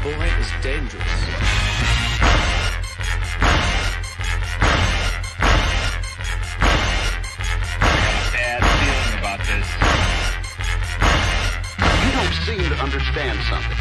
boy is dangerous. Bad feeling about this. You don't seem to understand something.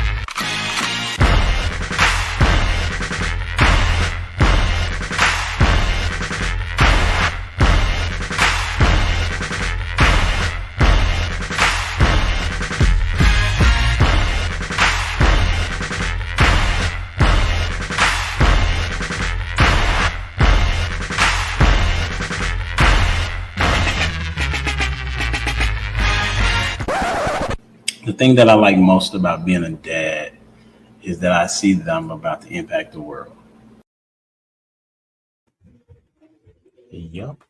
The thing that I like most about being a dad is that I see that I'm about to impact the world. Yup.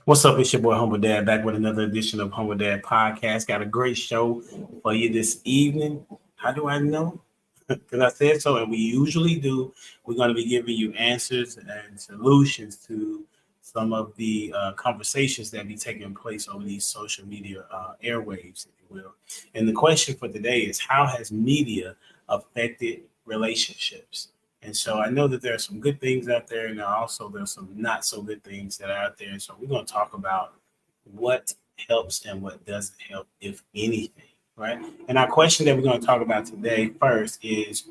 What's up? It's your boy Humble Dad back with another edition of Humble Dad Podcast. Got a great show for you this evening. How do I know? Because I said so, and we usually do. We're going to be giving you answers and solutions to some of the conversations that be taking place over these social media airwaves, if you will. And the question for today is, how has media affected relationships? And so I know that there are some good things out there, and there's some not so good things that are out there. And so we're going to talk about what helps and what doesn't help, if anything, right? And our question that we're going to talk about today first is,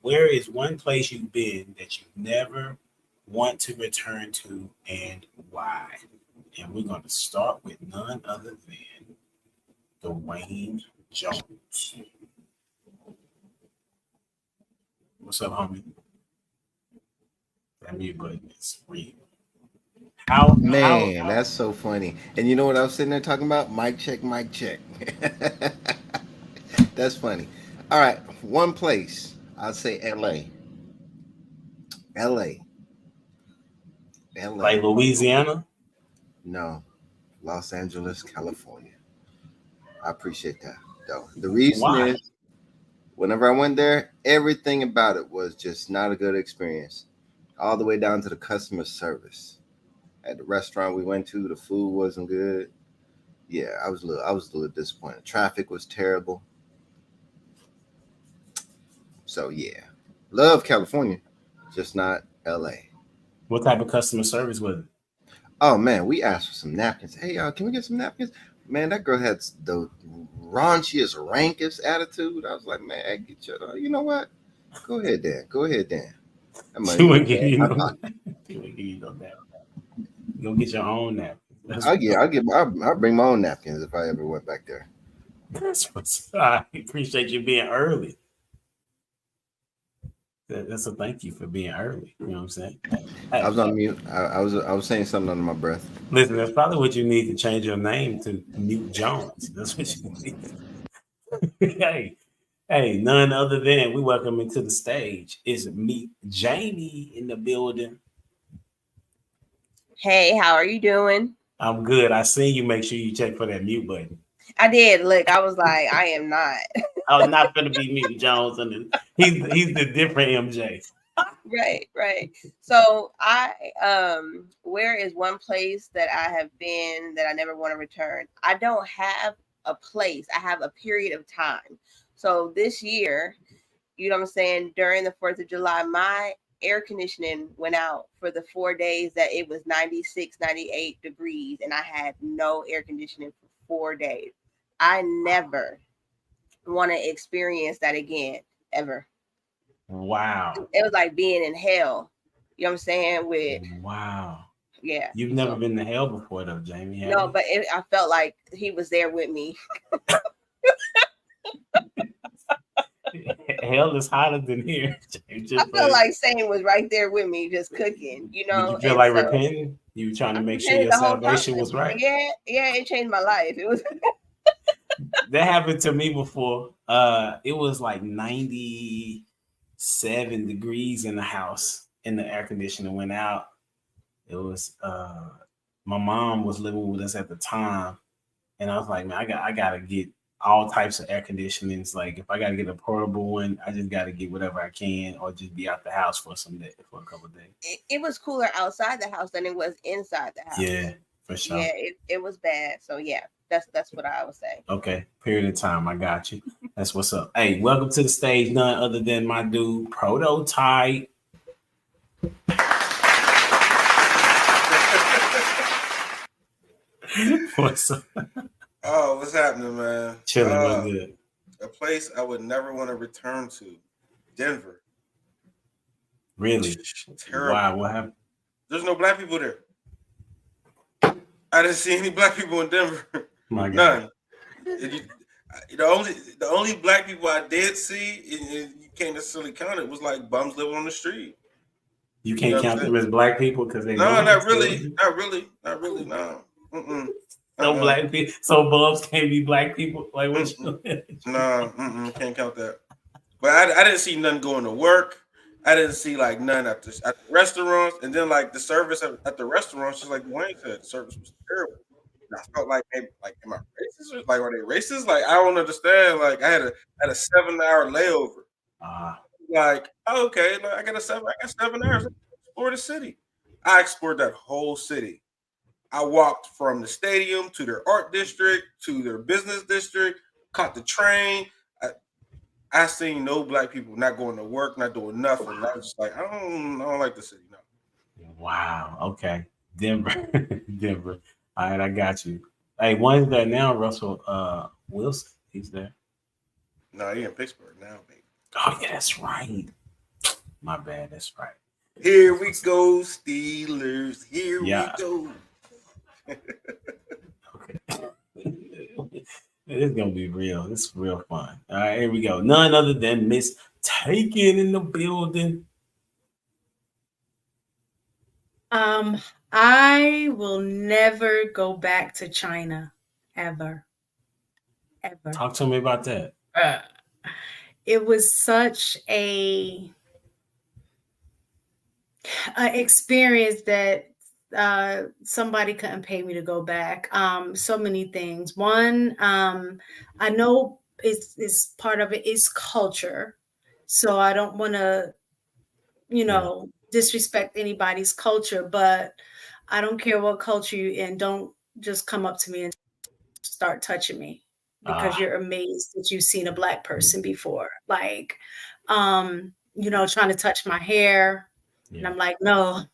where is one place you've been that you never want to return to, and why? And we're going to start with none other than Dwayne Jones. What's up, homie? That mute button is real. Man, that's so funny. And you know what I was sitting there talking about? Mic check, mic check. That's funny. All right, one place. I'll say LA. LA. Like Louisiana? No, Los Angeles, California. I appreciate that, though. The reason Why? is, whenever I went there, everything about it was just not a good experience. All the way down to the customer service. At the restaurant we went to, the food wasn't good. Yeah, I was a little disappointed. Traffic was terrible. So yeah, love California, just not LA. What type of customer service was it? Oh man, we asked for some napkins. Hey y'all, can we get some napkins? Man, that girl had the raunchiest, rankest attitude. I was like, man, get your, you know what? Go ahead, Dan. That money She was wouldn't give in you my no. pocket. She wouldn't give you no napkin. Go get your own napkin. I'll bring my own napkins if I ever went back there. That's what's. I appreciate you being early. That's a thank you for being early. You know what I'm saying? Hey, I was on mute. I was saying something under my breath. listen, that's probably what you need to change your name to Mute Jones. That's what you need. hey, none other than we welcome into the stage is Meet Jamie in the building. Hey, how are you doing? I'm good. I seen you. Make sure you check for that mute button. I did. Look, I was like, I am not. I'm not going to be Mute Jones, and he's the different MJ. Right. So where is one place that I have been that I never want to return? I don't have a place. I have a period of time. So this year, you know what I'm saying, during the 4th of July, my air conditioning went out for the 4 days that it was 96, 98 degrees, and I had no air conditioning for 4 days. I never want to experience that again, ever. Wow. It was like being in hell. You know what I'm saying? Wow. Yeah. You've never been to hell before, though, Jamie. No, but I felt like he was there with me. Hell is hotter than here. I felt like Satan was right there with me, just cooking. You know. Did you feel like repenting? You were trying to make sure your salvation was right. Yeah, it changed my life. It was. That happened to me before. It was like 97 degrees in the house, and the air conditioner went out. It was my mom was living with us at the time, and I was like, man, I gotta get all types of air conditionings. Like, if I gotta get a portable one, I just gotta get whatever I can, or just be out the house for a couple of days. It was cooler outside the house than it was inside the house. Yeah, for sure. Yeah, it was bad. So yeah, that's what I would say. Okay, period of time. I got you. That's what's up. Hey, welcome to the stage. None other than my dude, Prototype. What's up? Oh, what's happening, man? Chilling real good. A place I would never want to return to, Denver. Really? Terrible. Wow, what happened? There's no black people there. I didn't see any black people in Denver. My God. None. The only black people I did see, and you can't necessarily count it, was like bums living on the street. You can't count them as black people because they no, not really, no. So black people, so bums can't be black people. Like what? No, can't count that. But I didn't see none going to work. I didn't see like none at the restaurants, and then like the service at the restaurants, just like Wayne said, the service was terrible. And I felt like, hey, like, am I racist? Or, like, are they racist? Like, I don't understand. Like, I had a 7-hour layover. Like, okay, like, I got 7 hours to explore the city. I explored that whole city. I walked from the stadium to their art district to their business district, caught the train. I seen no black people not going to work, not doing nothing. I was just like, I don't like the city. No. Wow. Okay. Denver. Denver. All right, I got you. Hey, one's there now, Russell Wilson. He's there. No, he in Pittsburgh now, baby. Oh, yeah, that's right. My bad. That's right. Here we go, Steelers. Here we go. Okay. It's gonna be real. It's real fun. All right, here we go. None other than Miss Taken in the building. I will never go back to China, ever. Talk to me about that. It was such a experience that somebody couldn't pay me to go back. So many things. One, I know it's part of it is culture, so I don't want to, disrespect anybody's culture, but I don't care what culture you're in. Don't just come up to me and start touching me because you're amazed that you've seen a black person before. Like, trying to touch my hair. And I'm like, no.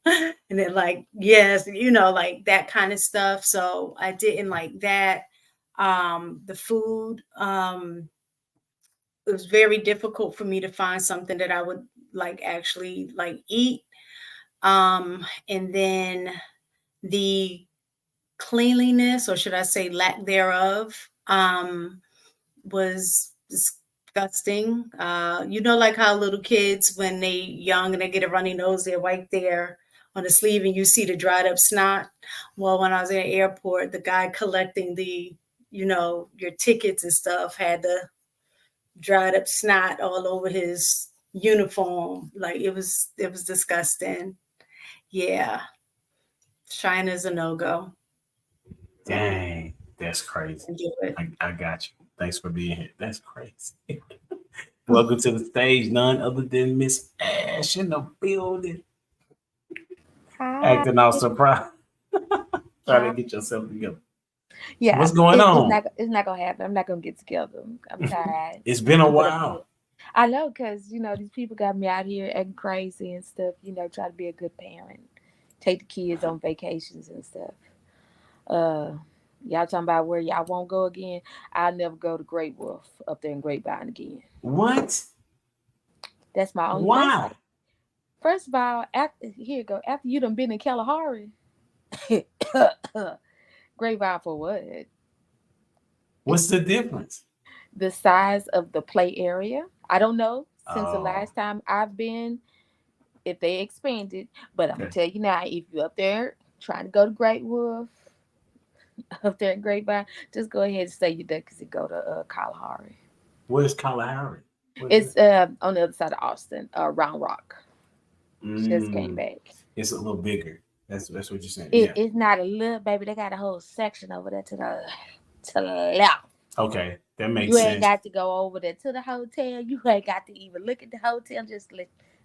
And then like, yes, like that kind of stuff. So I didn't like that. The food, it was very difficult for me to find something that I would like actually like eat. And then the cleanliness, or should I say lack thereof, was disgusting. Like how little kids, when they young and they get a runny nose, they're right there on the sleeve and you see the dried up snot. Well, when I was in the airport, the guy collecting the, your tickets and stuff had the dried up snot all over his uniform. Like it was disgusting. Yeah. China's a no-go. Dang, that's crazy. I got you. Thanks for being here. That's crazy. Welcome to the stage. None other than Miss Ash in the building. Hi. Acting all surprised. Try to get yourself together. Yeah. What's going on? It's not gonna happen. I'm not gonna get together. I'm tired. It's been a while. I know, because these people got me out here acting crazy and stuff. Try to be a good parent, take the kids on vacations and stuff. Y'all talking about where y'all won't go again? I'll never go to Great Wolf up there in Grapevine again. What? That's my only. Why? First of all, after you done been in Kalahari, Grapevine for what? What's the difference? The size of the play area. I don't know since the last time I've been, if they expanded. But I'm gonna tell you now, if you're up there trying to go to Great Wolf, up there in Grapevine, just go ahead and say you're there because you go to Kalahari. Where's Kalahari? It's on the other side of Austin, Round Rock. Just came back. It's a little bigger. That's what you're saying. It's not a little, baby. They got a whole section over there to the left. Okay, that makes sense. You ain't got to go over there to the hotel. You ain't got to even look at the hotel. Just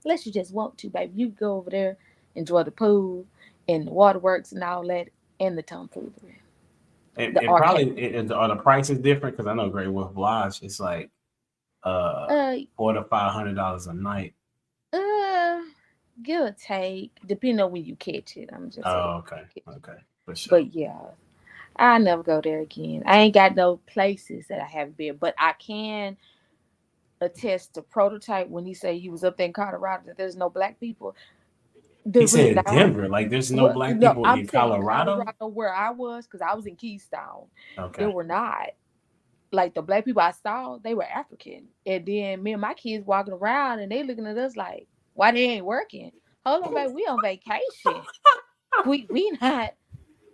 unless you just want to, baby. You go over there, enjoy the pool and the waterworks and all that, and the tomfoolery. It, The it arcade. probably are the prices different because I know Great Wolf Lodge is like $400 to $500 a night. Give or take, depending on when you catch it. I'm just saying. Oh, okay, for sure. But yeah, I never go there again. I ain't got no places that I haven't been, but I can attest to Prototype when he said he was up there in Colorado that there's no black people. He said Denver, like there's no black people I'm in saying Colorado. where I was, because I was in Keystone. Okay. There were not. Like the black people I saw, they were African. And then me and my kids walking around and they looking at us like, why they ain't working? Hold on, baby, we on vacation. we not.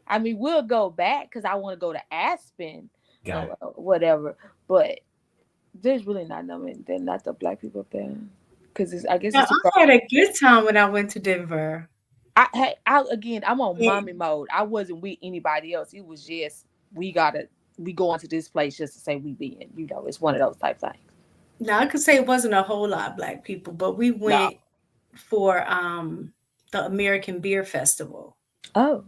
I mean, we'll go back because I want to go to Aspen or whatever. But there's really not they're not the black people up there. Because I guess I had a good time when I went to Denver. I'm on mommy mode. I wasn't with anybody else. It was just we going to this place just to say we been. You know, it's one of those type things. Now I could say it wasn't a whole lot of black people, but we went for the American Beer Festival. Oh.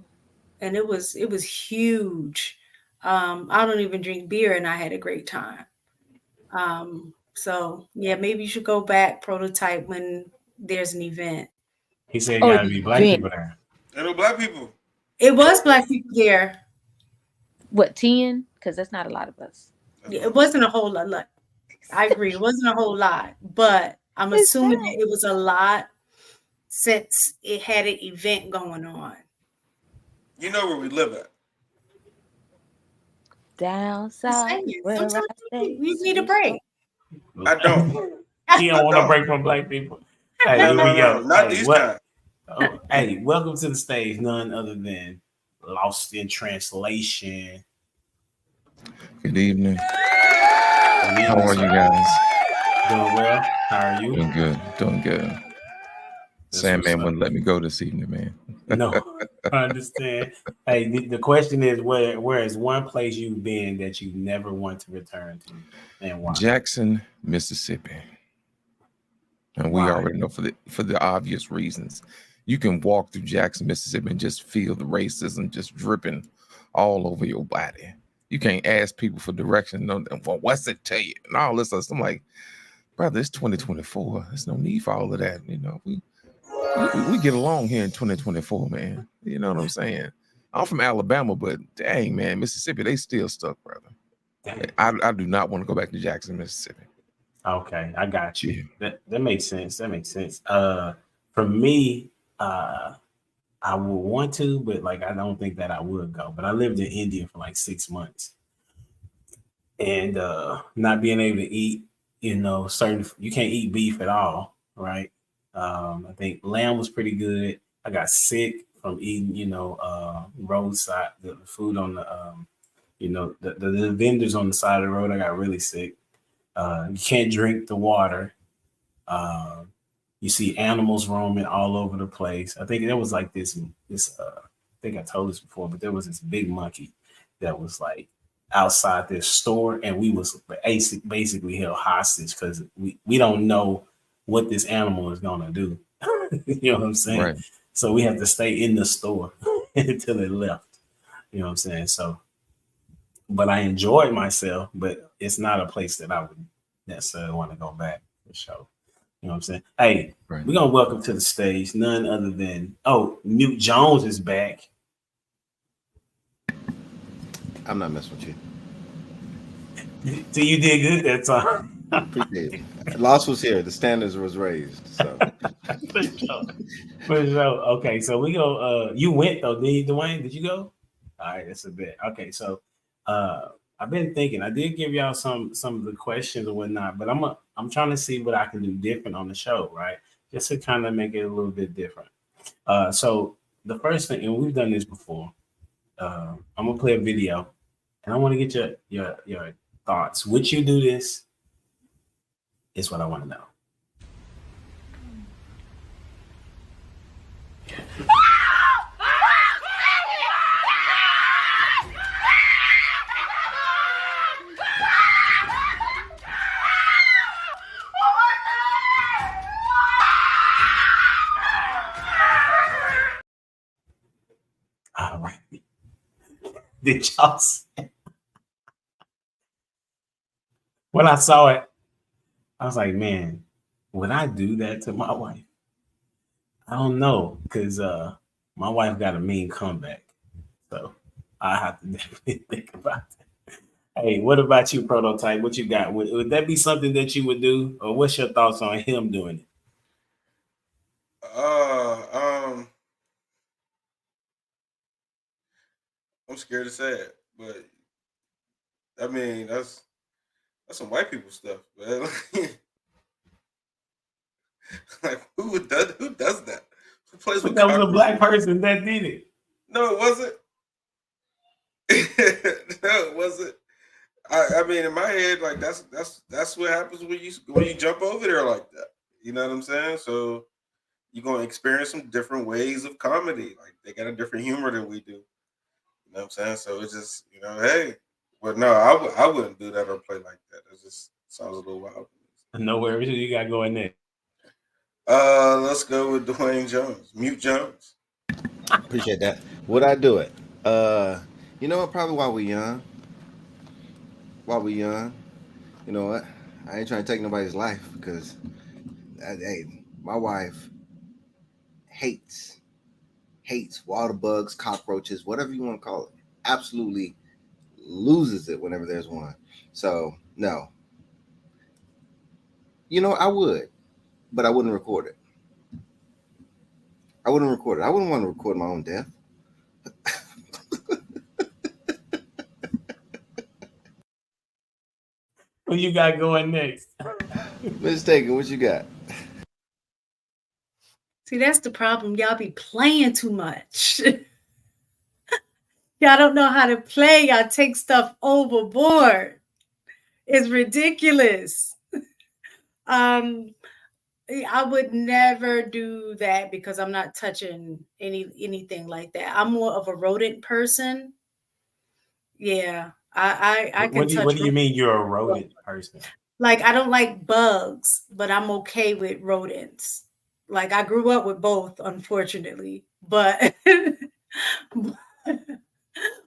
And it was huge. I don't even drink beer, and I had a great time. So yeah, maybe you should go back, Prototype, when there's an event. He said gotta be black people there. There no black people. It was black people there. What, 10? Because that's not a lot of us. Yeah, it wasn't a whole lot. I agree, it wasn't a whole lot, but I'm assuming that it was a lot since it had an event going on. You know where we live at. Down south. Sometimes we need a break. I don't. He don't want to break from black people. Hey, here we go. Not these guys. Hey, welcome to the stage. None other than Lost in Translation. Good evening. How are you guys? Doing well. How are you? Doing good. Sandman wouldn't let me go this evening, man. No, I understand. Hey, the question is, where is one place you've been that you never want to return to, and why? Jackson, Mississippi. And we already know for the obvious reasons. You can walk through Jackson, Mississippi, and just feel the racism just dripping all over your body. You can't ask people for direction. No, well, what's it to you? And all this stuff. I'm like, brother, it's 2024. There's no need for all of that. You know, we get along here in 2024, man. You know what I'm saying? I'm from Alabama, but dang, man, Mississippi, they still stuck, brother. I do not want to go back to Jackson, Mississippi. Okay, I got you. Yeah. That makes sense. For me, I would want to, but like I don't think that I would go. But I lived in India for like 6 months, and not being able to eat, you can't eat beef at all, right? I think lamb was pretty good. I got sick from eating, roadside the food on the, the vendors on the side of the road. I got really sick. You can't drink the water. You see animals roaming all over the place. I think there was like this. I think I told this before, but there was this big monkey that was like outside this store, and we was basically held hostage because we don't know what this animal is gonna do. You know what I'm saying? Right. So we have to stay in the store until it left. You know what I'm saying? So, but I enjoyed myself, but it's not a place that I would necessarily want to go back for sure. You know what I'm saying? Hey, We're gonna welcome to the stage none other than Newt Jones is back. I'm not messing with you. So you did good that time. Appreciate it. Loss was here. The standards was raised. So for sure. Okay, so we go. You went though, did you, Dwayne? Did you go? All right, that's a bit. Okay, so I've been thinking. I did give y'all some of the questions or whatnot, but I'm trying to see what I can do different on the show, right? Just to kind of make it a little bit different. So the first thing, and we've done this before. I'm gonna play a video, and I want to get your thoughts. Would you do this? Is what I want to know. Did y'all see? When I saw it, I was like, man, would I do that to my wife? I don't know, because my wife got a mean comeback. So I have to definitely think about that. Hey, what about you, Prototype? What you got? Would that be something that you would do? Or what's your thoughts on him doing it? I'm scared to say it, but I mean that's some white people stuff, man. Like who does that? Who plays But with that was a cockroaches? black person that did it. No, it wasn't. No, it wasn't. I mean, in my head, like that's what happens when you jump over there like that. You know what I'm saying? So you're gonna experience some different ways of comedy. Like they got a different humor than we do. You know what I'm saying? So it's just, hey. But no, I wouldn't do that or play like that. It just sounds a little wild. No worries. Who you got going there? Let's go with Dwayne Jones. Mute Jones. Appreciate that. Would I do it? You know what? Probably while we're young. You know what? I ain't trying to take nobody's life because, hey, my wife hates water bugs, cockroaches, whatever you want to call it. Absolutely loses it whenever there's one. So no. I would, but I wouldn't record it. I wouldn't want to record my own death. Who you got going next? Mistaken, what you got? See, that's the problem. Y'all be playing too much. Y'all don't know how to play. Y'all take stuff overboard. It's ridiculous. I would never do that because I'm not touching anything like that. I'm more of a rodent person. Yeah, I can touch. What do you mean you're a rodent person? Like I don't like bugs, but I'm okay with rodents. Like I grew up with both, unfortunately, but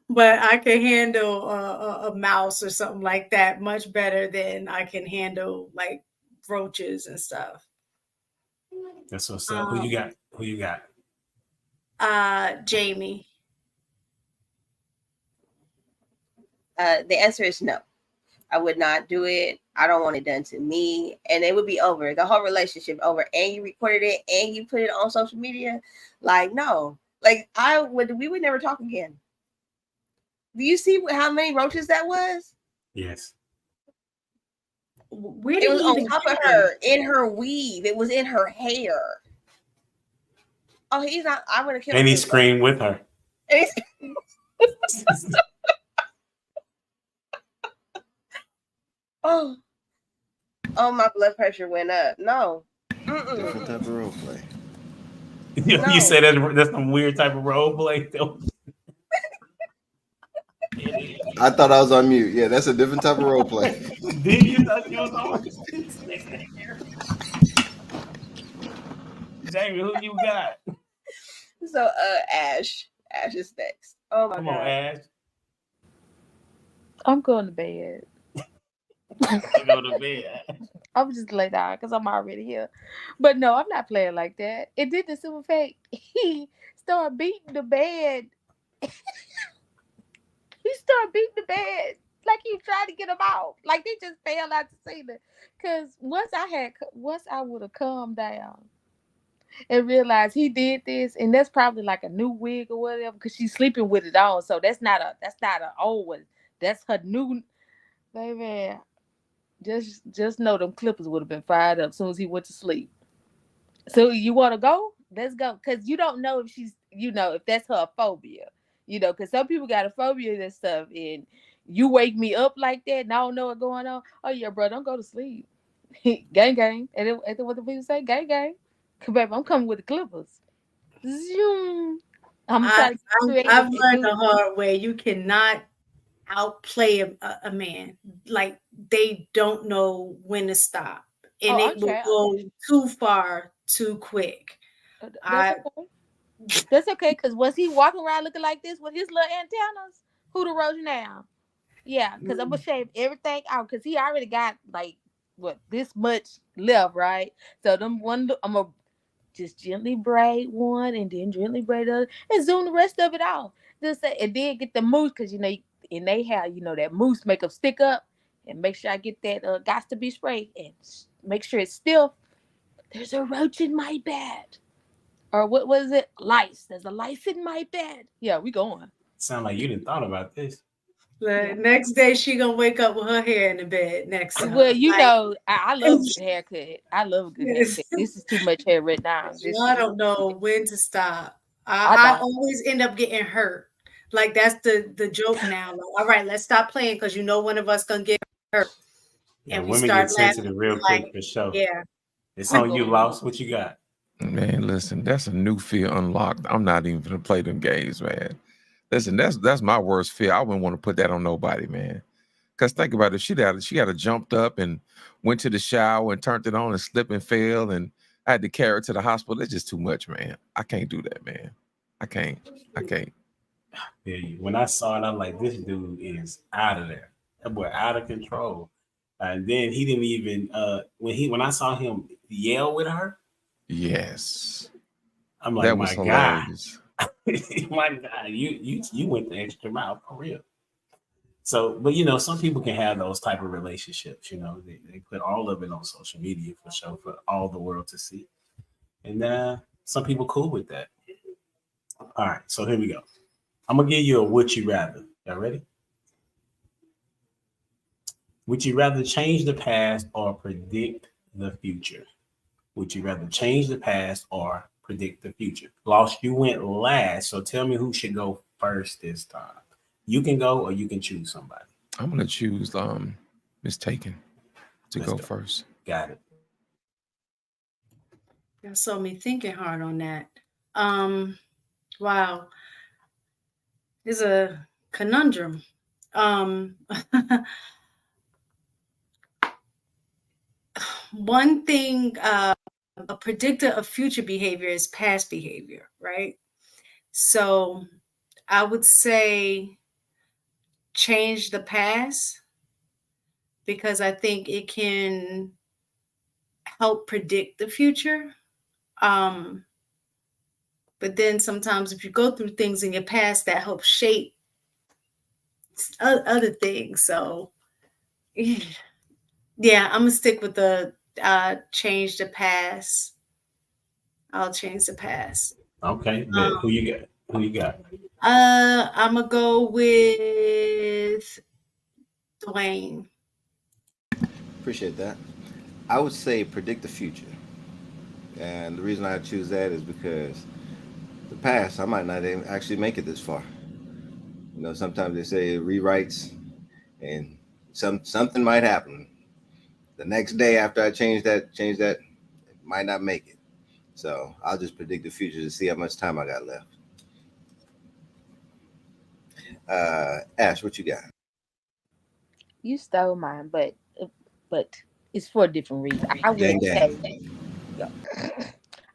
but I can handle a mouse or something like that much better than I can handle like roaches and stuff. That's what's up. Who you got? Jamie. The answer is no. I would not do it. I don't want it done to me. And it would be over. The whole relationship over. And you recorded it and you put it on social media. Like, no. Like we would never talk again. Do you see how many roaches that was? Yes. Where it was on top of her, in her weave. It was in her hair. Oh, he's not. I would have killed him. And he screamed with her. Oh, my blood pressure went up. No. Different type of role play. You said that's some weird type of role play. I thought I was on mute. Yeah, that's a different type of role play. Did you thought you was on? Jamie, who you got? So, Ash. Ash is next. Oh my God. Come on, Ash. I'm going to bed. Go to bed. I'm just lay down because I'm already here. But no, I'm not playing like that. It did the simple fact he started beating the bed. He started beating the bed like he tried to get him out. Like they just fell out the ceiling. Because once I would have calmed down and realized he did this, and that's probably like a new wig or whatever, because she's sleeping with it on. So that's not an old one. That's her new baby. Just know them clippers would have been fired up as soon as he went to sleep. So you want to go? Let's go. Because you don't know if she's, if that's her phobia. Because some people got a phobia and stuff. And you wake me up like that and I don't know what's going on. Oh, yeah, bro, don't go to sleep. Gang, gang. And then what the people say? Gang, gang. Baby, I'm coming with the clippers. Zoom. I've learned the hard way. You cannot outplay a man. Like they don't know when to stop, and it will go too far too quick. That's okay. That's okay, because was he walking around looking like this with his little antennas? Who the roach now? Yeah, because I'm gonna shave everything out because he already got like what this much left, right? So I'm gonna just gently braid one and then gently braid the other and zoom the rest of it off. Just say, and then get the mousse because and they have that mousse make them stick up, and make sure I get that got to be spray and make sure it's still. There's a roach in my bed, or what was it? Lice. There's a lice in my bed. Yeah, we going. Sound like you didn't thought about this. The next day she gonna wake up with her hair in the bed next to her. Well, I love a good haircut. I love a good haircut. This is too much hair right now. I don't know when to stop. I always end up getting hurt. Like that's the joke now. Like, all right, let's stop playing because one of us gonna get hurt. Yeah, and women get sensitive real quick for sure. Yeah. It's on you, Lost. What you got? Man, listen, that's a new fear unlocked. I'm not even gonna play them games, man. Listen, that's my worst fear. I wouldn't want to put that on nobody, man. Because think about it, she had jumped up and went to the shower and turned it on and slipped and fell, and I had to carry her to the hospital. It's just too much, man. I can't do that, man. I can't. Yeah, when I saw it, I'm like, this dude is out of there. That boy out of control. And then he didn't even when I saw him yell with her. Yes. I'm like, that was hilarious. My God, you went the extra mile for real. So, but some people can have those type of relationships. They put all of it on social media for sure for all the world to see, and some people cool with that. All right, so here we go. I'm gonna give you a would you rather. Y'all ready? Would you rather change the past or predict the future? Would you rather change the past or predict the future? Lost, you went last, so tell me who should go first this time. You can go or you can choose somebody. I'm gonna choose Miss Taken to go first. Got it. That saw me thinking hard on that. Wow. It's a conundrum. One thing, a predictor of future behavior is past behavior, right? So I would say change the past because I think it can help predict the future. But then sometimes if you go through things in your past, that helps shape other things. So yeah, I'm gonna stick with the change the past. I'll change the past. Okay. Who you got? I'm gonna go with Dwayne. Appreciate that. I would say predict the future. And the reason I choose that is because the past, I might not even actually make it this far. Sometimes they say rewrites and something might happen. The next day after I change that, it might not make it. So I'll just predict the future to see how much time I got left. Ash, what you got? You stole mine, but it's for a different reason.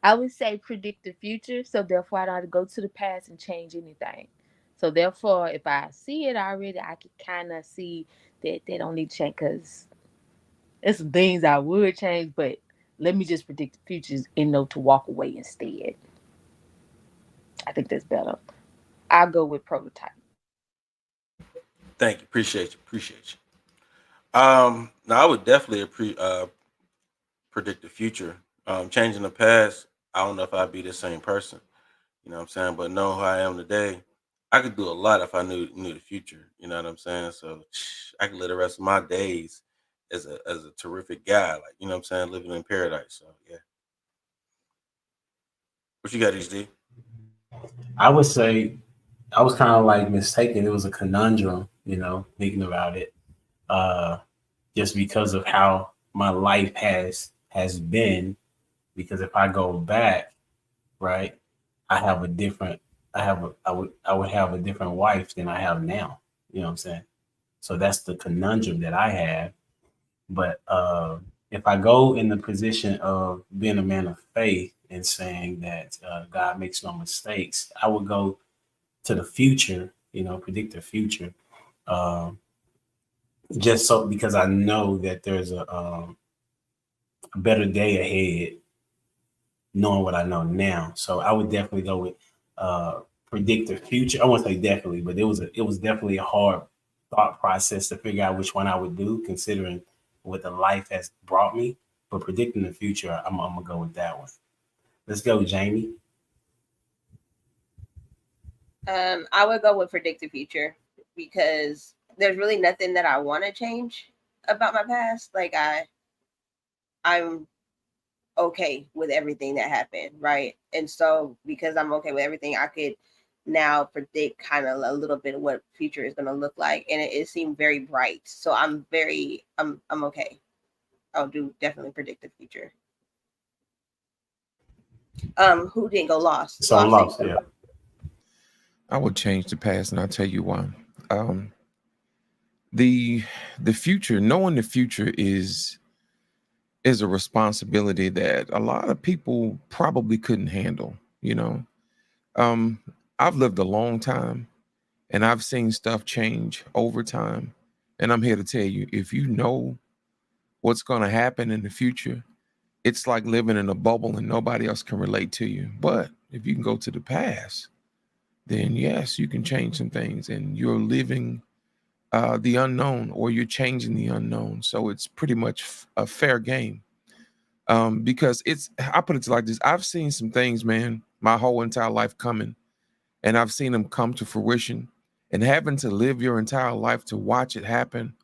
I would say predict the future, so therefore I don't have to go to the past and change anything. So therefore, if I see it already, I can kind of see that they don't need to change because there's some things I would change, but let me just predict the futures and know to walk away instead. I think that's better. I'll go with prototype. Thank you. Appreciate you. Now I would definitely predict the future. Changing the past, I don't know if I'd be the same person. You know what I'm saying? But know who I am today, I could do a lot if I knew the future. You know what I'm saying? So I could live the rest of my days as a terrific guy, like, you know what I'm saying, living in paradise. So yeah. What you got, HD? I would say I was kind of like mistaken. It was a conundrum, thinking about it. Just because of how my life has been. Because if I go back, right, I would have a different wife than I have now. You know what I'm saying? So that's the conundrum that I have. But if I go in the position of being a man of faith and saying that God makes no mistakes, I would go to the future, predict the future. Just so because I know that there's a better day ahead, knowing what I know now. So I would definitely go with predict the future. I won't say definitely, but it was definitely a hard thought process to figure out which one I would do, considering what the life has brought me. But predicting the future, I'm gonna go with that one. Let's go, Jamie. I would go with predict the future because there's really nothing that I want to change about my past. Like I'm okay with everything that happened, right? And so because I'm okay with everything, I could now predict kind of a little bit of what future is going to look like, and it seemed very bright. So I'm okay. I'll definitely predict the future. Who didn't go lost? So I'm lost, yeah. I would change the past, and I'll tell you why. The future, knowing the future is a responsibility that a lot of people probably couldn't handle. I've lived a long time, and I've seen stuff change over time. And I'm here to tell you, if you know what's going to happen in the future, it's like living in a bubble and nobody else can relate to you. But if you can go to the past, then yes, you can change some things, and you're living the unknown, or you're changing the unknown. So it's pretty much a fair game. Because I put it like this. I've seen some things, man, my whole entire life coming, and I've seen them come to fruition, and having to live your entire life to watch it happen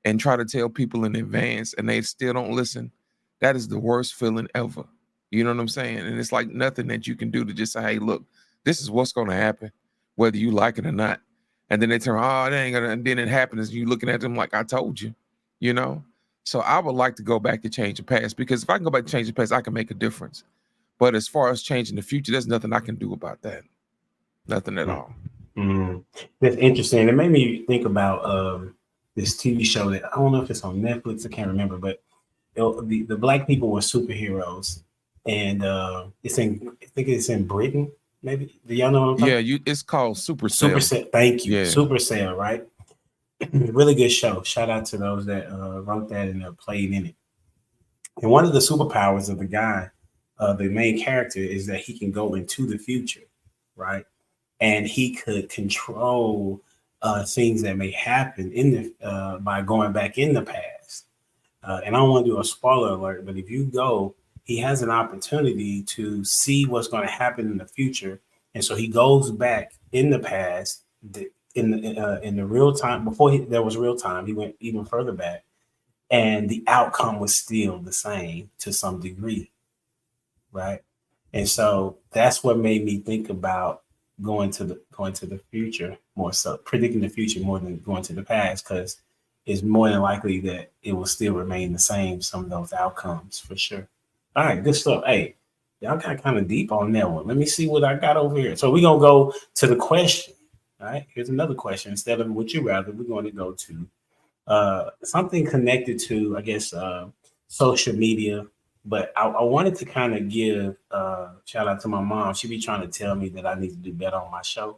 and try to tell people in advance and they still don't listen. That is the worst feeling ever. You know what I'm saying? And it's like nothing that you can do to just say, hey, look, this is what's going to happen, whether you like it or not. And then they turn, oh, that ain't gonna, and then it happens. You looking at them like, I told you, So I would like to go back to change the past, because if I can go back to change the past, I can make a difference. But as far as changing the future, there's nothing I can do about that. Nothing at all. That's interesting. It made me think about this TV show that I don't know if it's on Netflix. I can't remember, but the black people were superheroes, and I think it's in Britain. Maybe do y'all know what I'm talking about? Yeah, it's called Supercell. Supercell. Thank you. Yeah. Supercell, right? Really good show. Shout out to those that wrote that and played in it. And one of the superpowers of the guy, the main character, is that he can go into the future, right? And he could control things that may happen by going back in the past. And I don't want to do a spoiler alert, but if you go, he has an opportunity to see what's going to happen in the future. And so he goes back in the past, in the real time, before there was real time. He went even further back, and the outcome was still the same to some degree, right? And so that's what made me think about going to the future more, so predicting the future more than going to the past, because it's more than likely that it will still remain the same, some of those outcomes, for sure. All right, good stuff. Hey, y'all got kind of deep on that one. Let me see what I got over here. So we're going to go to the question. All right, here's another question. Instead of would you rather, we're going to go to something connected to, I guess, social media. But I wanted to kind of give shout out to my mom. She be trying to tell me that I need to do better on my show,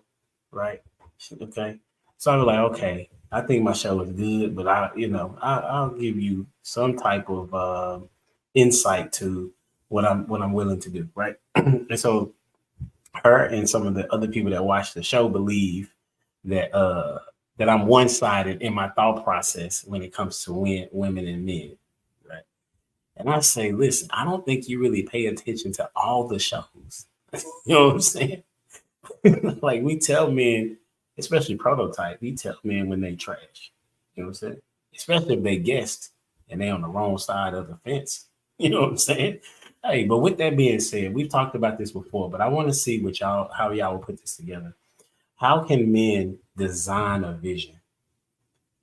right? Okay. So I was like, okay, I think my show is good, but I'll give you some type of insight to what I'm willing to do, right? And so her and some of the other people that watch the show believe that that I'm one-sided in my thought process when it comes to women and men, right? And I say, listen, I don't think you really pay attention to all the shows. You know what I'm saying? Like we tell men, especially Prototype, we tell men when they trash. You know what I'm saying? Especially if they guessed and they on the wrong side of the fence. You know what I'm saying? Hey, but with that being said, we've talked about this before, but I want to see how y'all will put this together. How can men design a vision?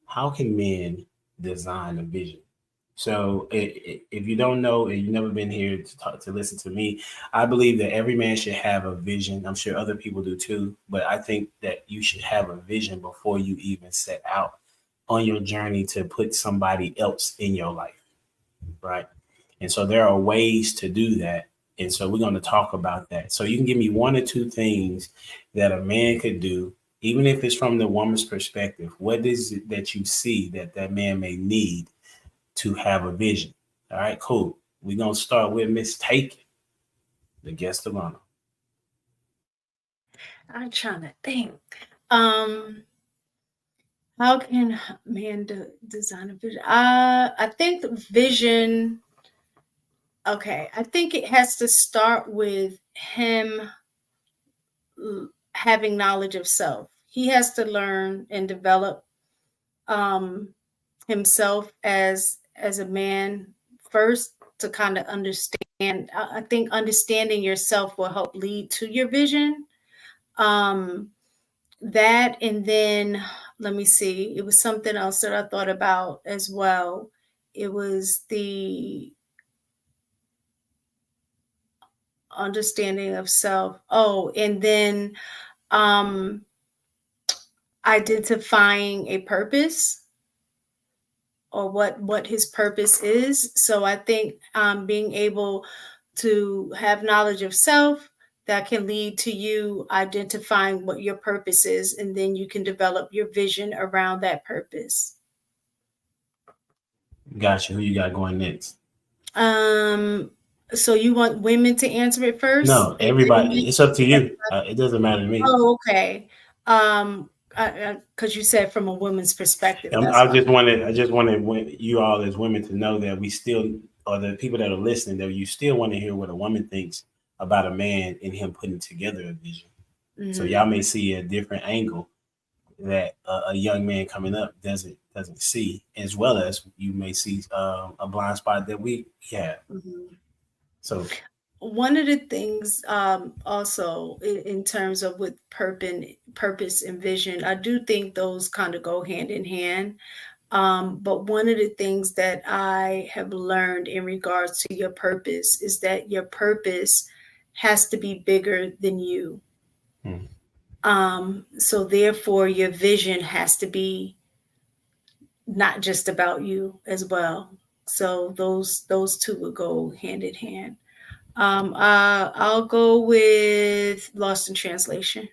How can men design a vision? So if you don't know and you've never been here to listen to me, I believe that every man should have a vision. I'm sure other people do too, but I think that you should have a vision before you even set out on your journey to put somebody else in your life, right? And so there are ways to do that. And so we're going to talk about that. So you can give me one or two things that a man could do even if it's from the woman's perspective, what is it that you see that that man may need to have a vision? All right, cool. We're going to start with Miss Taken, the guest of honor. I'm trying to think. How can man design a vision? I think the vision. Okay, I think it has to start with him having knowledge of self. He has to learn and develop himself as a man first to kind of understand. I think understanding yourself will help lead to your vision. That, and then let me see, it was something else that I thought about as well. It was the understanding of self. Oh, and then identifying a purpose, or what his purpose is. So I think being able to have knowledge of self, that can lead to you identifying what your purpose is, and then you can develop your vision around that purpose. Gotcha. Who you got going next? So you want women to answer it first? No, everybody. It's up to you. It doesn't matter to me. Oh, okay. Because you said from a woman's perspective. I just wanted you all as women to know that we still, or the people that are listening, that you still want to hear what a woman thinks about a man and him putting together a vision. Mm-hmm. So y'all may see a different angle that a young man coming up doesn't see, as well as you may see a blind spot that we have. Mm-hmm. So one of the things also in terms of with purpose and vision, I do think those kind of go hand in hand. But one of the things that I have learned in regards to your purpose is that your purpose has to be bigger than you. So therefore your vision has to be not just about you as well. So those two would go hand in hand. I'll go with Lost in Translation.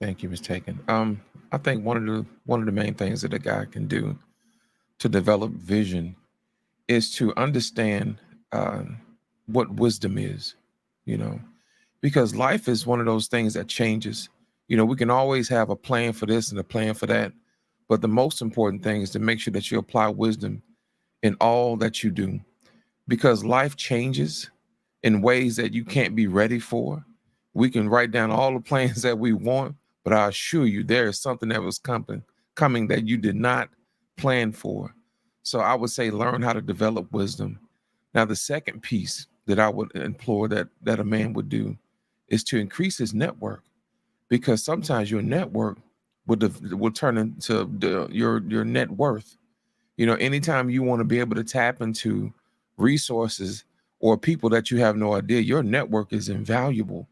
Thank you, Ms. Taken. I think one of the main things that a guy can do to develop vision is to understand what wisdom is, because life is one of those things that changes. We can always have a plan for this and a plan for that, but the most important thing is to make sure that you apply wisdom in all that you do, because life changes in ways that you can't be ready for. We can write down all the plans that we want, but I assure you there is something that was coming that you did not plan for. So I would say learn how to develop wisdom. Now, the second piece that I would implore that a man would do is to increase his network, because sometimes your network will turn into your net worth. Anytime you want to be able to tap into resources or people that you have no idea, your network is invaluable,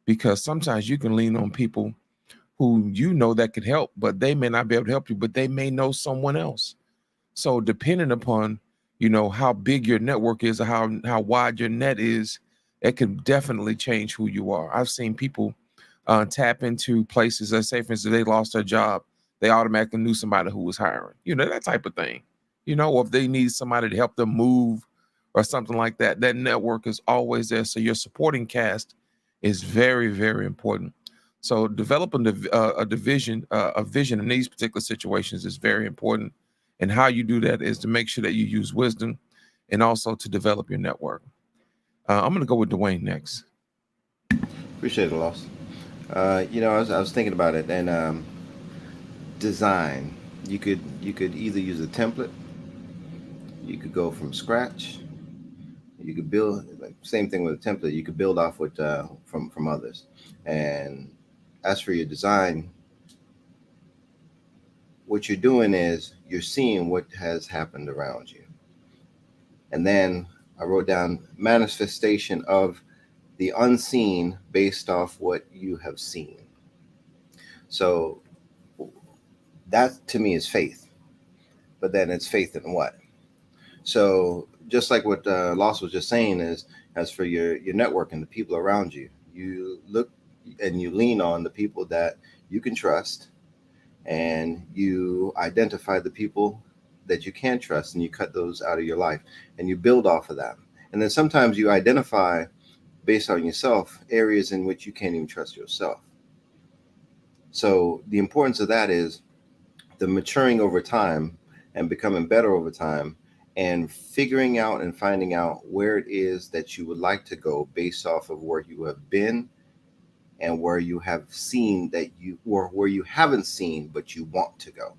because sometimes you can lean on people who that could help, but they may not be able to help you, but they may know someone else. So depending upon, how big your network is or how wide your net is, it can definitely change who you are. I've seen people tap into places, let's say, for instance, they lost their job, they automatically knew somebody who was hiring, that type of thing. Or if they need somebody to help them move or something like that, that network is always there. So your supporting cast is very, very important. So developing a vision in these particular situations is very important. And how you do that is to make sure that you use wisdom and also to develop your network. I'm going to go with Dwayne next. Appreciate it, Lost. I was thinking about it, and design. You could either use a template, you could go from scratch, you could build, like same thing with a template. You could build off with from others. And as for your design, what you're doing is you're seeing what has happened around you. And then I wrote down manifestation of the unseen based off what you have seen. So that to me is faith. But then it's faith in what? So just like what Lost was just saying is, as for your network and the people around you, you look and you lean on the people that you can trust, and you identify the people that you can trust, and you cut those out of your life, and you build off of that. And then sometimes you identify, based on yourself, areas in which you can't even trust yourself. So the importance of that is the maturing over time and becoming better over time, and figuring out and finding out where it is that you would like to go based off of where you have been and where you have seen that you, or where you haven't seen but you want to go.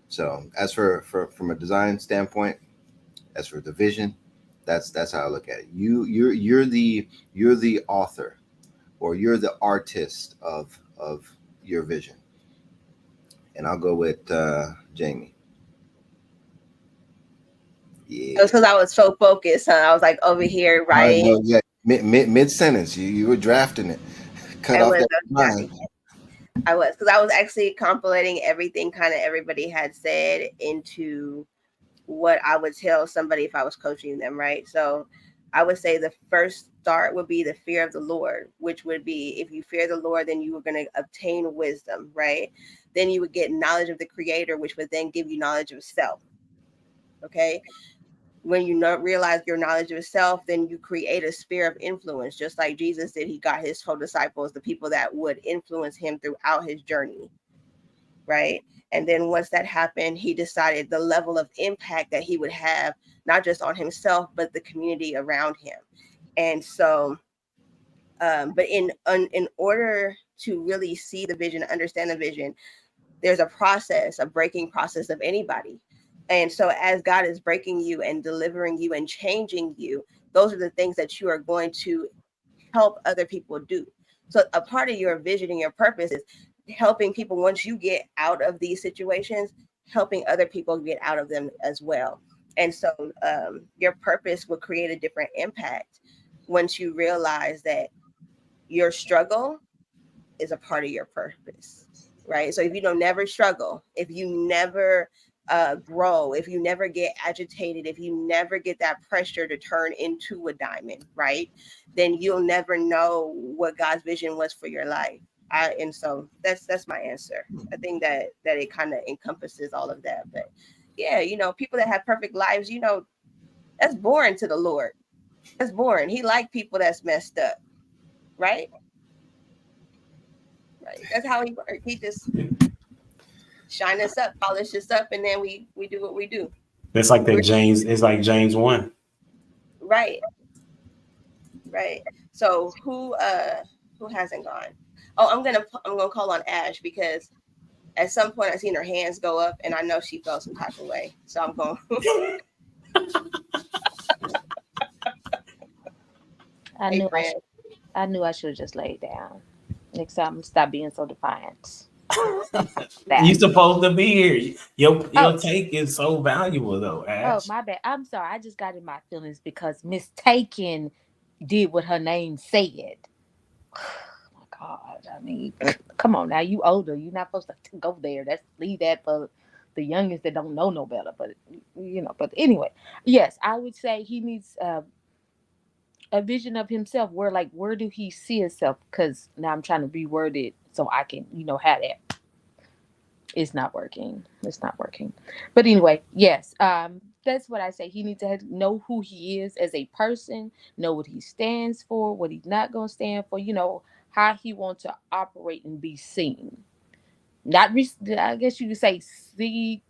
So as for from a design standpoint, as for the vision, that's how I look at it. You're the author, or you're the artist of your vision. And I'll go with Jamie. It was because I was so focused, huh? I was like over here writing. No, yeah. Mid sentence, you were drafting it. Cut off that mind. I was, because I was actually compilating everything kind of everybody had said into what I would tell somebody if I was coaching them, right? So I would say the first start would be the fear of the Lord, which would be, if you fear the Lord, then you were going to obtain wisdom, right? Then you would get knowledge of the Creator, which would then give you knowledge of self. Okay. When you realize your knowledge of self, then you create a sphere of influence, just like Jesus did. He got his 12 disciples, the people that would influence him throughout his journey, right? And then once that happened, he decided the level of impact that he would have, not just on himself, but the community around him. And so, but in order to really see the vision, understand the vision, there's a process, a breaking process of anybody. And so as God is breaking you and delivering you and changing you, those are the things that you are going to help other people do. So a part of your vision and your purpose is helping people, once you get out of these situations, helping other people get out of them as well. And so your purpose will create a different impact once you realize that your struggle is a part of your purpose, right? So if you don't never struggle, if you never grow, if you never get agitated, if you never get that pressure to turn into a diamond, right, then you'll never know what God's vision was for your life. And so that's my answer. I think that it kind of encompasses all of that. But yeah, people that have perfect lives, that's boring to the Lord. That's boring. He likes people that's messed up, right? Right. That's how he works. He just shine us up, polish us up, and then we do what we do. It's like that James. It's like James 1. Right. So who hasn't gone? Oh, I'm gonna call on Ash, because at some point I seen her hands go up, and I know she felt some type of way. So I'm going. I knew I should have just laid down. Next time, stop being so defiant. You supposed to be here. Your take is so valuable, though, Ash. Oh, my bad. I'm sorry. I just got in my feelings because Miss Taken did what her name said. Oh my God. I mean, come on now. You older. You're not supposed to go there. Leave that for the youngest that don't know no better. But but anyway, yes, I would say he needs a vision of himself. Where do he see himself? Because now I'm trying to reword it so I can, have that. It's not working. But anyway, yes, that's what I say. He needs to know who he is as a person, know what he stands for, what he's not going to stand for, how he wants to operate and be seen. I guess you could say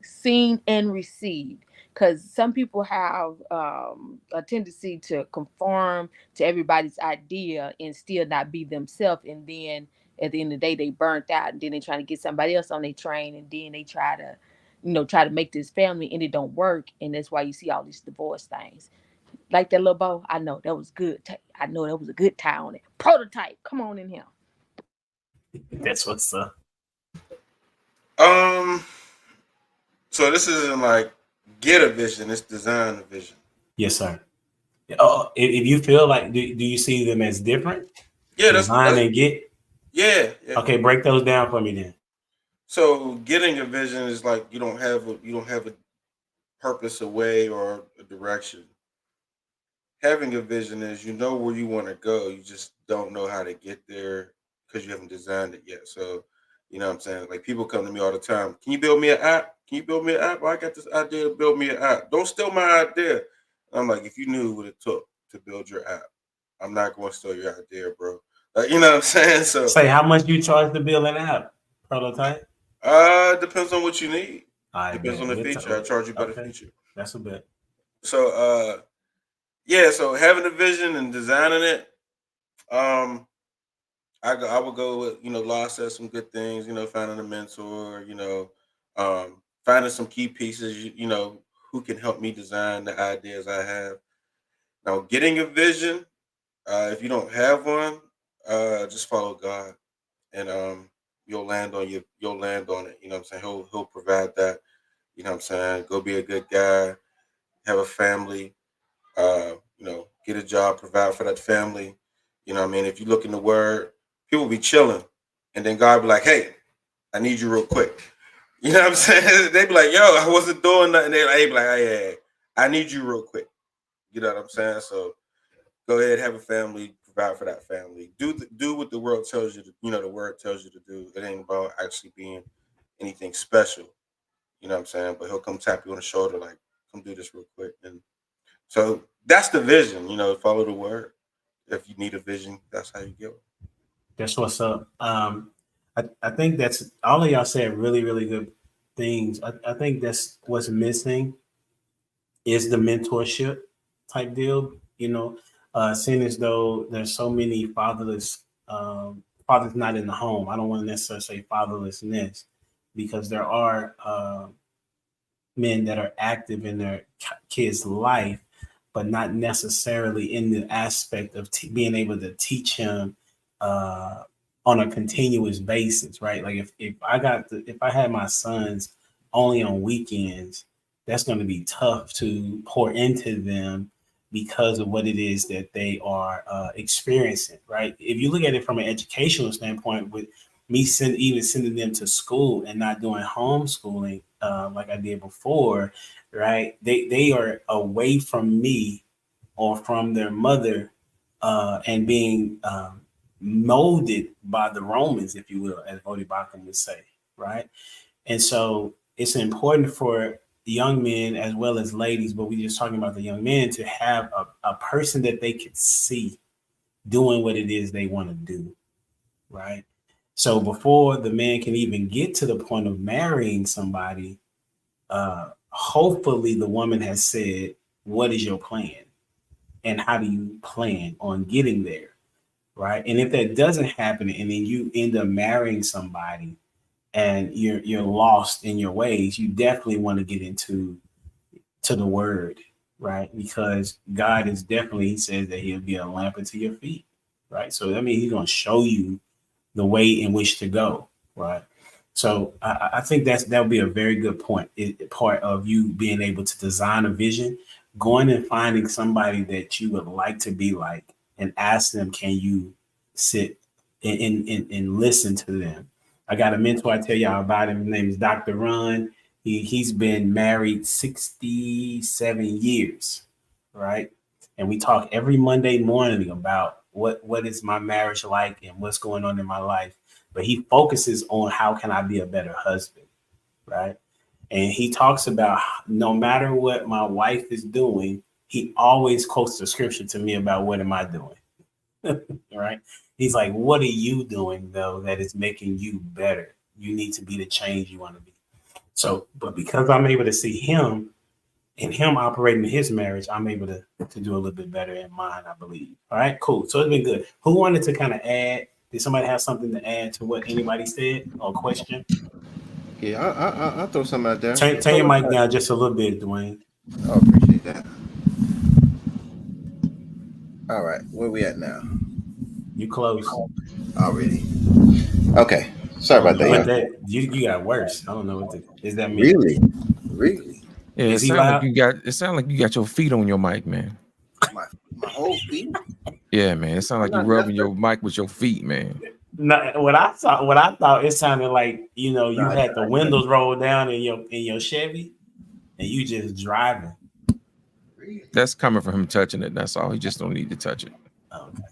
seen and received, because some people have a tendency to conform to everybody's idea and still not be themselves, and then at the end of the day they burnt out, and then they trying to get somebody else on their train, and then they try to make this family, and it don't work, and that's why you see all these divorce things. Like that little bow, I know that was good. I know that was a good tie on it. Prototype, come on in here. That's what's up. So this isn't like get a vision, it's design a vision. Yes, sir. If you feel like, do you see them as different? Yeah, design and get. Yeah. Okay, break those down for me then. So getting a vision is like you don't have a purpose, a way, or a direction. Having a vision is where you want to go, you just don't know how to get there because you haven't designed it yet. So You know what I'm saying? Like people come to me all the time. Can you build me an app? Can you build me an app? I got this idea to build me an app. Don't steal my idea. I'm like, if you knew what it took to build your app, I'm not going to steal your idea, bro. You know what I'm saying? So Say how much you charge to build an app prototype? Depends on what you need. Depends on the feature. I charge you by the feature. That's a bit. So yeah, so having a vision and designing it, I would go with, Law said some good things, finding a mentor, finding some key pieces, who can help me design the ideas I have. Now, getting a vision, if you don't have one, just follow God, and you'll land on it. You know what I'm saying? He'll provide that. You know what I'm saying? Go be a good guy, have a family, get a job, provide for that family. You know what I mean? If you look in the word, people be chilling, and then God be like, hey, I need you real quick. You know what I'm saying? They be like, yo, I wasn't doing nothing. They be like, hey, I need you real quick. You know what I'm saying? So go ahead, have a family, provide for that family. Do what the world tells you to, the word tells you to do. It ain't about actually being anything special. You know what I'm saying? But he'll come tap you on the shoulder, like, come do this real quick. And so that's the vision, follow the word. If you need a vision, that's how you get it. That's what's up. I think that's all of y'all said really, really good things. I think that's what's missing is the mentorship type deal. Seeing as though there's so many fathers not in the home. I don't want to necessarily say fatherlessness, because there are men that are active in their kids' life, but not necessarily in the aspect of being able to teach him on a continuous basis, right? Like if I had my sons only on weekends, that's going to be tough to pour into them because of what it is that they are experiencing, right? If you look at it from an educational standpoint, with me sending them to school and not doing homeschooling like I did before, right? They are away from me or from their mother and being molded by the Romans, if you will, as Voddie Baucham would say, right? And so it's important for young men as well as ladies, but we're just talking about the young men, to have a person that they could see doing what it is they want to do, right? So before the man can even get to the point of marrying somebody, hopefully the woman has said, what is your plan? And how do you plan on getting there, right? And if that doesn't happen, and then you end up marrying somebody and you're lost in your ways, you definitely want to get into the word, right? Because God is definitely, he says that he'll be a lamp unto your feet, right? So that means he's going to show you the way in which to go, right? So I think that would be a very good point. Part of you being able to design a vision, going and finding somebody that you would like to be like, and ask them, can you sit and listen to them? I got a mentor, I tell y'all about him. His name is Dr. Ron. He's been married 67 years, right? And we talk every Monday morning about what is my marriage like and what's going on in my life. But he focuses on how can I be a better husband, right? And he talks about no matter what my wife is doing, he always quotes the scripture to me about what am I doing, right? He's like, what are you doing, though, that is making you better? You need to be the change you want to be. So, but because I'm able to see him and him operating in his marriage, I'm able to do a little bit better in mine, I believe. All right, cool. So it's been good. Who wanted to kind of add? Did somebody have something to add to what anybody said or question? Yeah, I'll throw something out there. Turn your mic down just a little bit, Dwayne. I appreciate that. All right, where we at now? You close already. Okay, sorry about that. You got worse. I don't know what is that mean. Really? Yeah, it sounds like you got your feet on your mic, man. My whole feet. Yeah, man. It sounds like you're rubbing your mic with your feet, man. No, what I thought it sounded like, you had the windows rolled down in your Chevy and you just driving. That's coming from him touching it. That's all. He just don't need to touch it. Okay.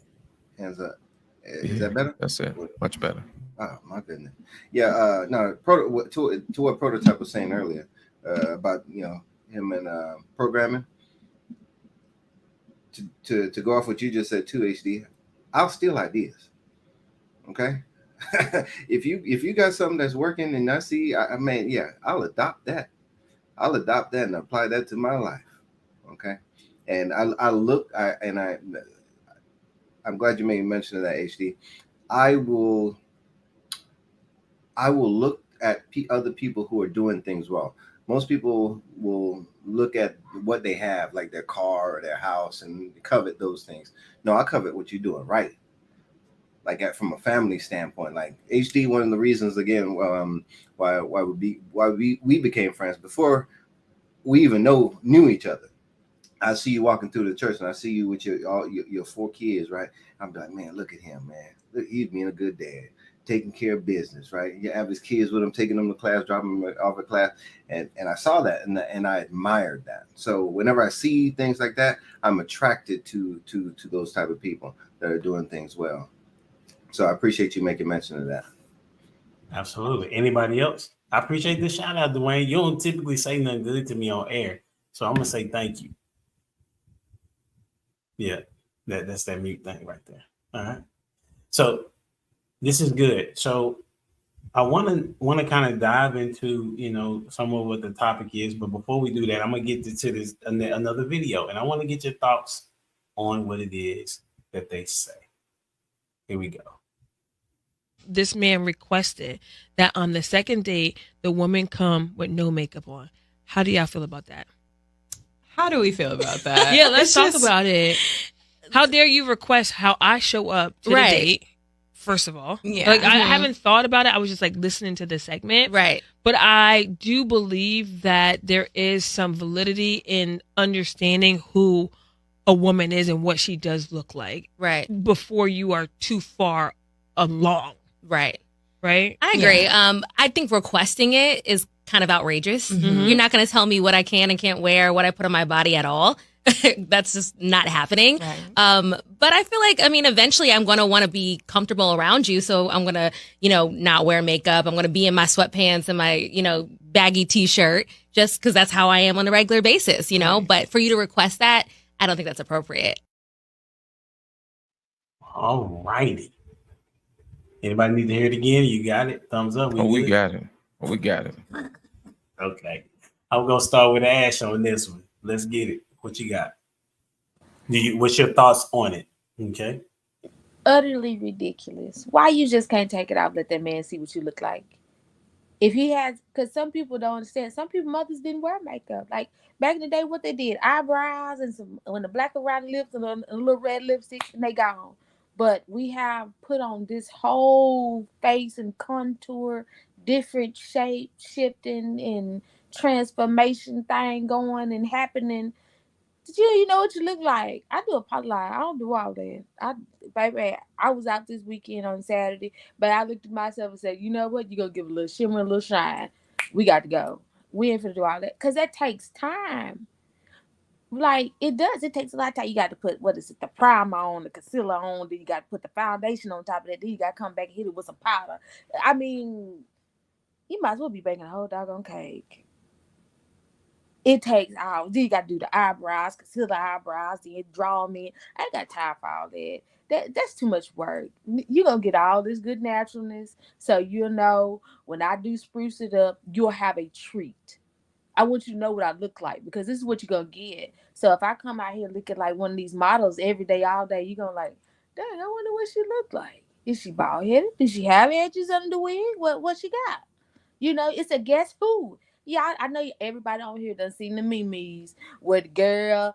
Hands up. Is that better? That's it. Much better. Oh my goodness. Yeah. No. To what Prototype was saying earlier about him and programming. To go off what you just said too, HD. I'll steal ideas. Okay. if you got something that's working and I see, I mean, yeah, I'll adopt that. I'll adopt that and apply that to my life. Okay. And I'm glad you made mention of that, HD. I will look at other people who are doing things well. Most people will look at what they have, like their car or their house, and covet those things. No, I covet what you're doing right. Like from a family standpoint, like HD, one of the reasons again why we became friends before we even knew each other. I see you walking through the church, and I see you with your 4 kids, right? I'm like, man, look at him, man. Look, he's being a good dad, taking care of business, right? You have his kids with him, taking them to class, dropping them off at class, and I saw that, and I admired that. So whenever I see things like that, I'm attracted to those type of people that are doing things well. So I appreciate you making mention of that. Absolutely. Anybody else? I appreciate the shout out, Dwayne. You don't typically say nothing good to me on air, so I'm gonna say thank you. Yeah, that's that mute thing right there. All right. So this is good. So I want to kind of dive into some of what the topic is, but before we do that, I'm gonna get to this another video, and I want to get your thoughts on what it is that they say. Here we go. This man requested that on the second date, the woman come with no makeup on. How do y'all feel about that? How do we feel about that? Yeah, let's talk about it. How dare you request how I show up to the date? First of all, yeah, like I haven't thought about it. I was just like listening to the segment, right? But I do believe that there is some validity in understanding who a woman is and what she does look like, right? Before you are too far along, right? Right? I agree. Yeah. I think requesting it is kind of outrageous. Mm-hmm. You're not going to tell me what I can and can't wear, what I put on my body at all. That's just not happening. Right. But I feel like, eventually I'm going to want to be comfortable around you. So I'm going to, not wear makeup. I'm going to be in my sweatpants and my, baggy t-shirt just because that's how I am on a regular basis, Right. But for you to request that, I don't think that's appropriate. All righty. Anybody need to hear it again? You got it? Thumbs up. We got it. We got it. Okay. I'm going to start with Ash on this one. Let's get it. What you got? What's your thoughts on it? Okay. Utterly ridiculous. Why you just can't take it off, let that man see what you look like? If he has, because some people don't understand. Some people, mothers didn't wear makeup. Like back in the day, what they did, eyebrows and when the black and round lips and a little red lipstick, and they gone. But we have put on this whole face and contour, different shape shifting and transformation thing going and happening. Did you know what you look like? I do a pot line. I don't do all that. I was out this weekend on Saturday, but I looked at myself and said, you know what? You're going to give a little shimmer, a little shine. We got to go. We ain't finna do all that. Because that takes time. Like, it does. It takes a lot of time. You got to put, the primer on, the concealer on, then you got to put the foundation on top of that. Then you got to come back and hit it with some powder. You might as well be baking a whole doggone cake. It takes hours. Then you got to do the eyebrows, conceal the eyebrows, then draw them in. I ain't got time for all that. That's too much work. You're going to get all this good naturalness. So you'll know when I do spruce it up, you'll have a treat. I want you to know what I look like because this is what you're going to get. So if I come out here looking like one of these models every day, all day, you're going to like, dang, I wonder what she look like. Is she bald-headed? Does she have edges under the wig? What she got? It's a guess who. Yeah, I know everybody on here done seen the memes where the girl,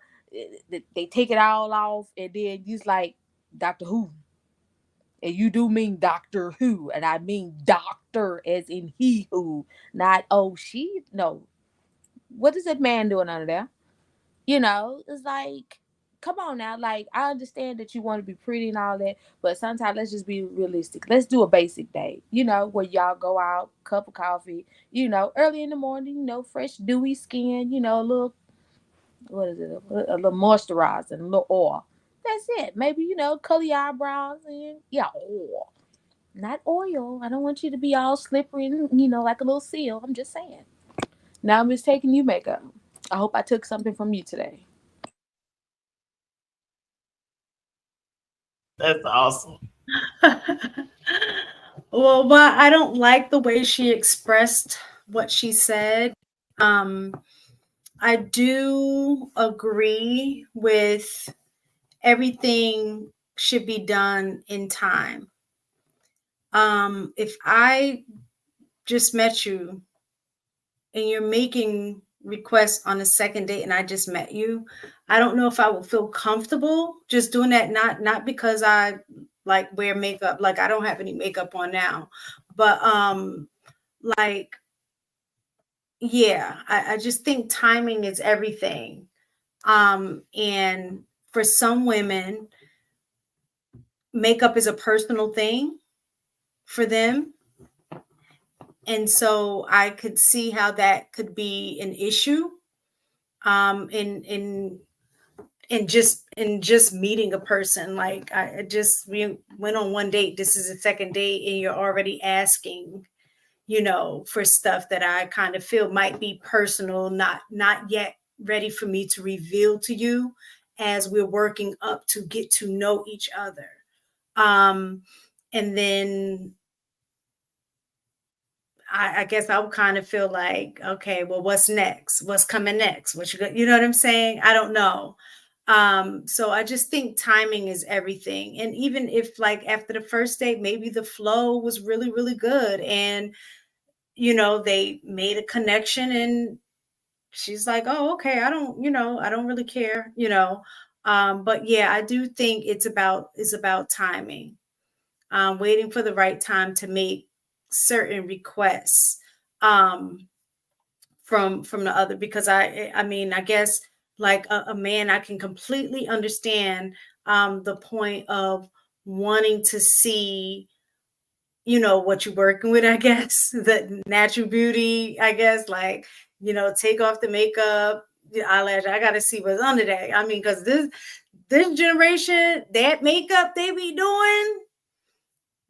they take it all off and then use like Doctor Who. And you do mean Doctor Who. And I mean doctor as in he who. Not, she. No. What is that man doing under there? It's like, come on now. Like, I understand that you want to be pretty and all that, but sometimes let's just be realistic. Let's do a basic date, where y'all go out, cup of coffee, early in the morning, fresh, dewy skin, a little, what is it? A little moisturizer and a little oil. That's it. Maybe, color your eyebrows and, oil. Not oil. I don't want you to be all slippery and, you know, like a little seal. I'm just saying. Now I'm just taking you makeup. I hope I took something from you today. That's awesome. Well, but I don't like the way she expressed what she said. I do agree with everything should be done in time. If I just met you and you're making requests on a second date and I just met you, I don't know if I would feel comfortable just doing that. Not because I like wear makeup, like I don't have any makeup on now, but like yeah, I just think timing is everything. And for some women, makeup is a personal thing for them. And so I could see how that could be an issue in just meeting a person. Like we went on one date. This is a second date, and you're already asking, you know, for stuff that I kind of feel might be personal, not yet ready for me to reveal to you as we're working up to get to know each other. And then I guess I would kind of feel like, okay, well, what's next? What's coming next? You know what I'm saying? I don't know. So I just think timing is everything. And even if like after the first date, maybe the flow was really, really good. And, you know, they made a connection and she's like, oh, okay, I don't really care, you know. But yeah, I do think it's about timing. Waiting for the right time to make certain requests from the other, because I mean, I guess like a man, I can completely understand the point of wanting to see, you know, what you're working with, I guess, the natural beauty, I guess, like, you know, take off the makeup, the eyelash. I got to see what's under that. I mean, because this generation, that makeup they be doing,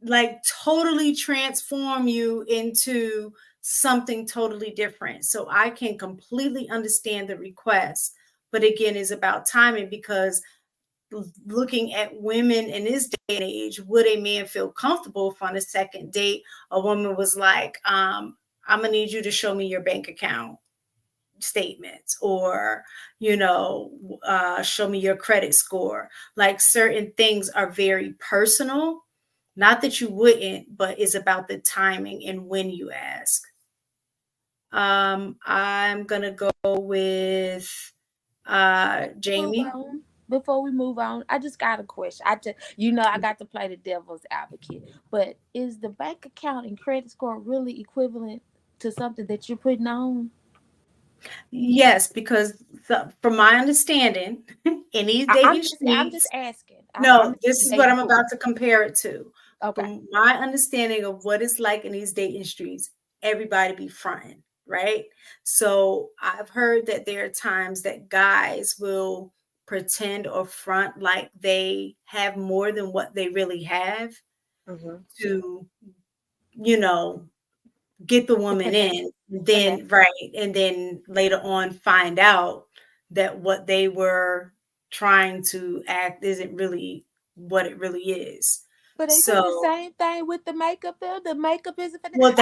like totally transform you into something totally different. So I can completely understand the request, but again, it's about timing, because looking at women in this day and age, would a man feel comfortable if on a second date a woman was like, I'm gonna need you to show me your bank account statements, or, you know, show me your credit score. Like certain things are very personal. Not that you wouldn't, but it's about the timing and when you ask. I'm gonna go with Jamie. Before we move on, I just got a question. I got to play the devil's advocate, but is the bank account and credit score really equivalent to something that you're putting on? Yes, because from my understanding, in these dating streets, I'm just asking. This is what I'm about to compare it to. Okay. From my understanding of what it's like in these dating streets, everybody be fronting, right? So I've heard that there are times that guys will pretend or front like they have more than what they really have to, you know, get the woman in, then right, and then later on find out that what they were trying to act isn't really what it really is. But they say the same thing with the makeup though. The makeup isn't. Well,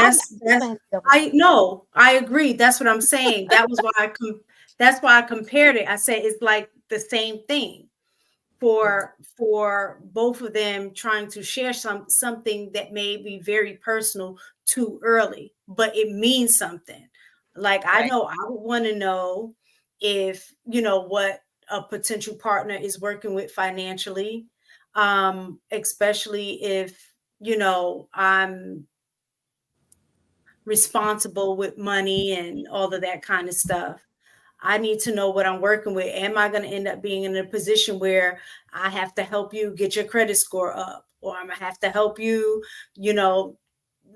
I know. I agree. That's what I'm saying. That was why that's why I compared it. I said it's like the same thing for both of them trying to share something that may be very personal too early, but it means something. Like I know I would want to know if, you know, what a potential partner is working with financially, especially if, you know, I'm responsible with money and all of that kind of stuff. I need to know what I'm working with. Am I going to end up being in a position where I have to help you get your credit score up, or I'm going to have to help you, you know,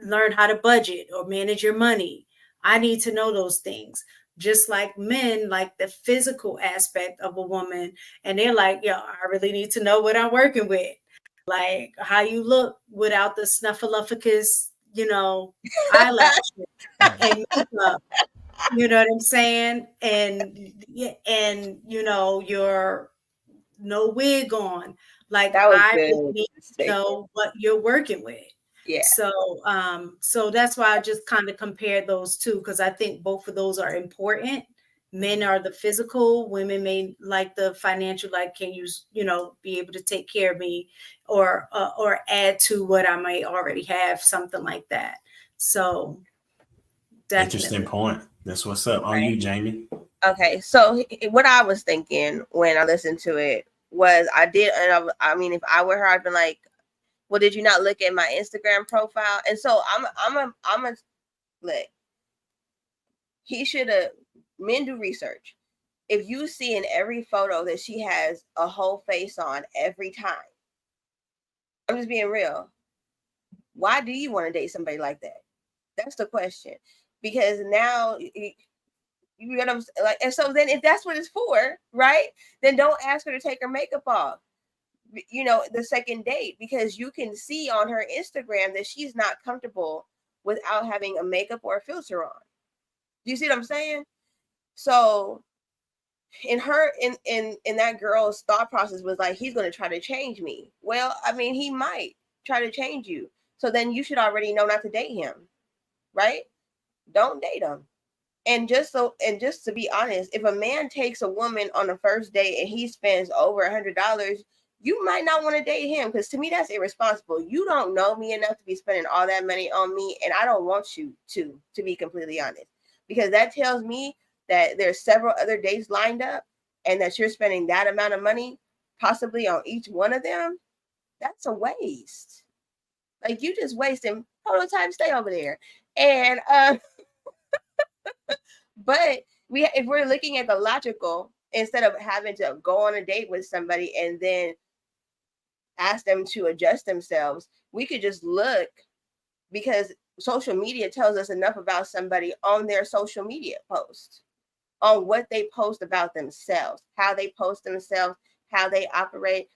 learn how to budget or manage your money? I need to know those things. Just like men, like the physical aspect of a woman, and they're like, yo, I really need to know what I'm working with. like how you look without the snuffleupagus, eyelashes and makeup. You know what I'm saying? And your no wig on. Like That was I good. need to know what you're working with. Yeah. So that's why I just kind of compared those two, because I think both of those are important. Men are the physical, women may like the financial, like can you be able to take care of me or add to what I might already have, something like that. So definitely. Interesting point. That's what's up. On you, Jamie. Okay, so what I was thinking when I listened to it was I mean, if I were her, I'd been like, well, did you not look at my Instagram profile? And so I'm a look. He should have. Men do research. If you see in every photo that she has a whole face on every time, I'm just being real. Why do you want to date somebody like that? That's the question. Because now you know what I'm saying? Like, and so then if that's what it's for, right? Then don't ask her to take her makeup off. The second date, because you can see on her Instagram that she's not comfortable without having a makeup or a filter on. Do you see what I'm saying? So in that girl's thought process was like, he's going to try to change me. Well, I mean, he might try to change you. So then you should already know not to date him, right? Don't date him. And just to be honest, if a man takes a woman on the first date and he spends over $100, you might not want to date him, because to me that's irresponsible. You don't know me enough to be spending all that money on me, and I don't want you to be completely honest, because that tells me that there's several other dates lined up and that you're spending that amount of money possibly on each one of them. That's a waste. Like, you just wasting prototype, stay over there. And but if we're looking at the logical, instead of having to go on a date with somebody and then ask them to adjust themselves, we could just look, because social media tells us enough about somebody on their social media posts, on what they post about themselves, how they post themselves, how they operate.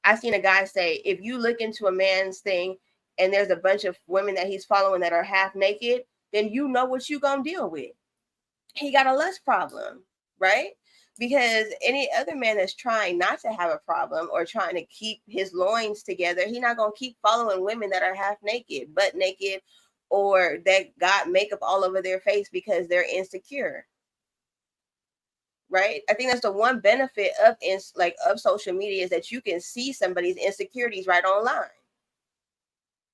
I seen a guy say, if you look into a man's thing and there's a bunch of women that he's following that are half naked, then you know what you're going to deal with. He got a lust problem, right? Because any other man that's trying not to have a problem or trying to keep his loins together, he's not going to keep following women that are half naked, butt naked, or that got makeup all over their face because they're insecure. Right? I think that's the one benefit of social media, is that you can see somebody's insecurities right online.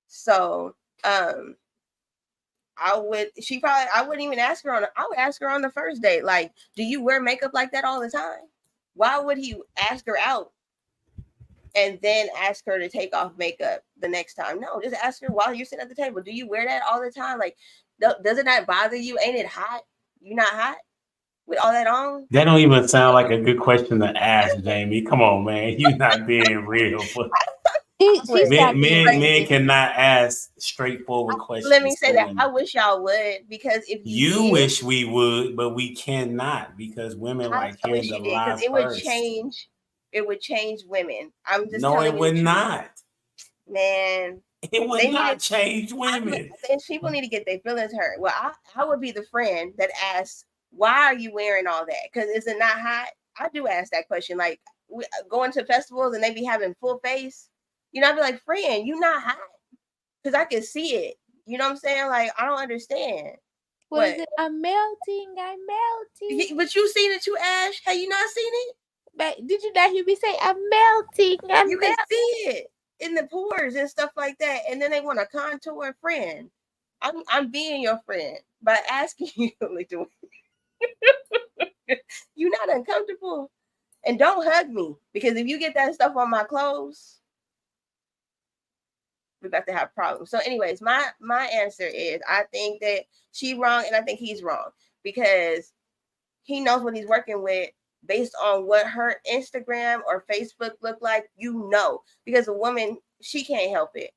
So I wouldn't even ask her I would ask her on the first date, like, do you wear makeup like that all the time? Why would he ask her out and then ask her to take off makeup the next time? No, just ask her while you're sitting at the table, do you wear that all the time? Like, does it not bother you? Ain't it hot? You not hot with all that on? That don't even sound like a good question to ask, Jamie. Come on, man. You're not being real. Men cannot ask straightforward questions. Let me say that. I wish y'all would, because if you wish we would, but we cannot, because women like hearing the lie first. It would change women. I'm just no, it would not. Man, it would not change women. And people need to get their feelings hurt. Well, I would be the friend that asks, why are you wearing all that? Because is it not hot? I do ask that question. Like, going to festivals and they be having full face. I'd be like, friend, you not hot? Because I can see it. You know what I'm saying? Like, I don't understand. What is it? I'm melting. But you seen it too, Ash? Have you not seen it? But did you not hear me say I'm melting? You can see it in the pores and stuff like that. And then they want a contour friend. I'm being your friend by asking you, like, you're not uncomfortable. And don't hug me, because if you get that stuff on my clothes, we're about to have problems. So anyways, my answer is, I think that she's wrong and I think he's wrong, because he knows what he's working with based on what her Instagram or Facebook look like, because a woman, she can't help it.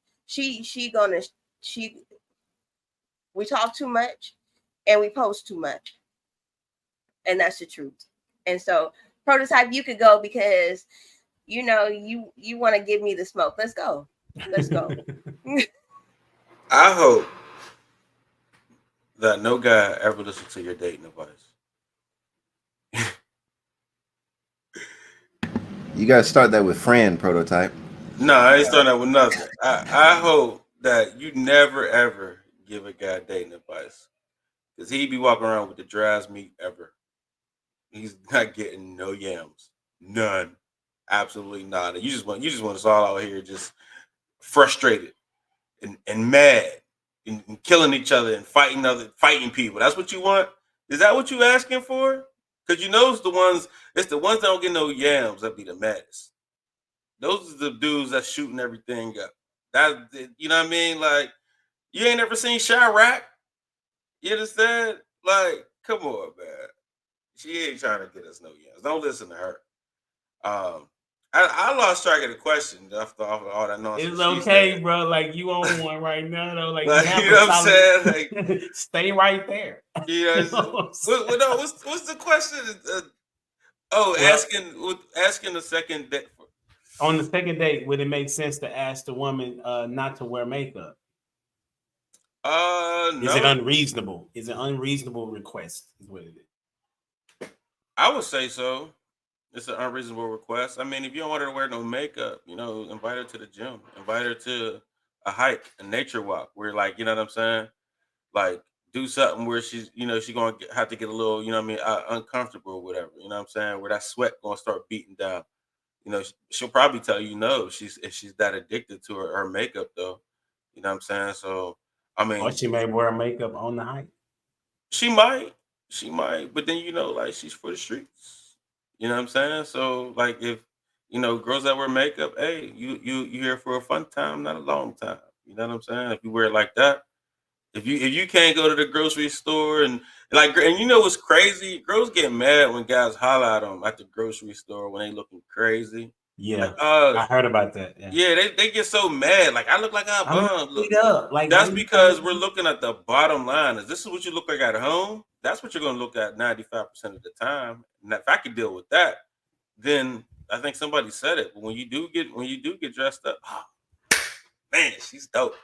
We talk too much and we post too much. And that's the truth. And so prototype, you could go, because you know, you want to give me the smoke. Let's go. Let's go. I hope that no guy ever listens to your dating advice. You gotta start that with Fran prototype. No, I ain't starting that with nothing. I hope that you never ever give a guy dating advice, because he'd be walking around with the driest meat ever. He's not getting no yams, none, absolutely none. You just want us all out here just frustrated and mad and killing each other and fighting people. That's what you want? Is that what you asking for? Because you know it's the ones that don't get no yams that be the maddest. Those are the dudes that's shooting everything up. That, you know what I mean? Like, you ain't ever seen Chirac. You understand? Like, come on, man. She ain't trying to get us no yams. Don't listen to her. I lost track of the question after all that nonsense. It's okay, bro. Like, you on one right now, though. Like, you know what I'm saying? Like, stay right there. You know, what's the question? Asking the second date. On the second date, would it make sense to ask the woman not to wear makeup? No. Is it unreasonable? Is it unreasonable request? Is what it is. I would say so. It's an unreasonable request. I mean, if you don't want her to wear no makeup, you know, invite her to the gym, invite her to a hike, a nature walk, where, like, you know what I'm saying? Like, do something where she's, you know, she's going to have to get a little, you know what I mean, uncomfortable or whatever, you know what I'm saying? Where that sweat going to start beating down. You know, she'll probably tell you no if she's that addicted to her makeup, though. You know what I'm saying? So, I mean. Or she may wear makeup on the hike. She might. But then, you know, like, she's for the streets. You know what I'm saying? So, like, if, you know, girls that wear makeup, hey, you here for a fun time, not a long time. You know what I'm saying? If you wear it like that, if you can't go to the grocery store and you know what's crazy? Girls get mad when guys holler at them at the grocery store when they looking crazy. Yeah, like, I heard about that. Yeah, they get so mad. Like, I look like I bum. Like, that's because we're looking at the bottom line. Is this what you look like at home? That's what you're going to look at 95% of the time. And if I could deal with that, then I think somebody said it. But when you do get dressed up, oh, man, she's dope.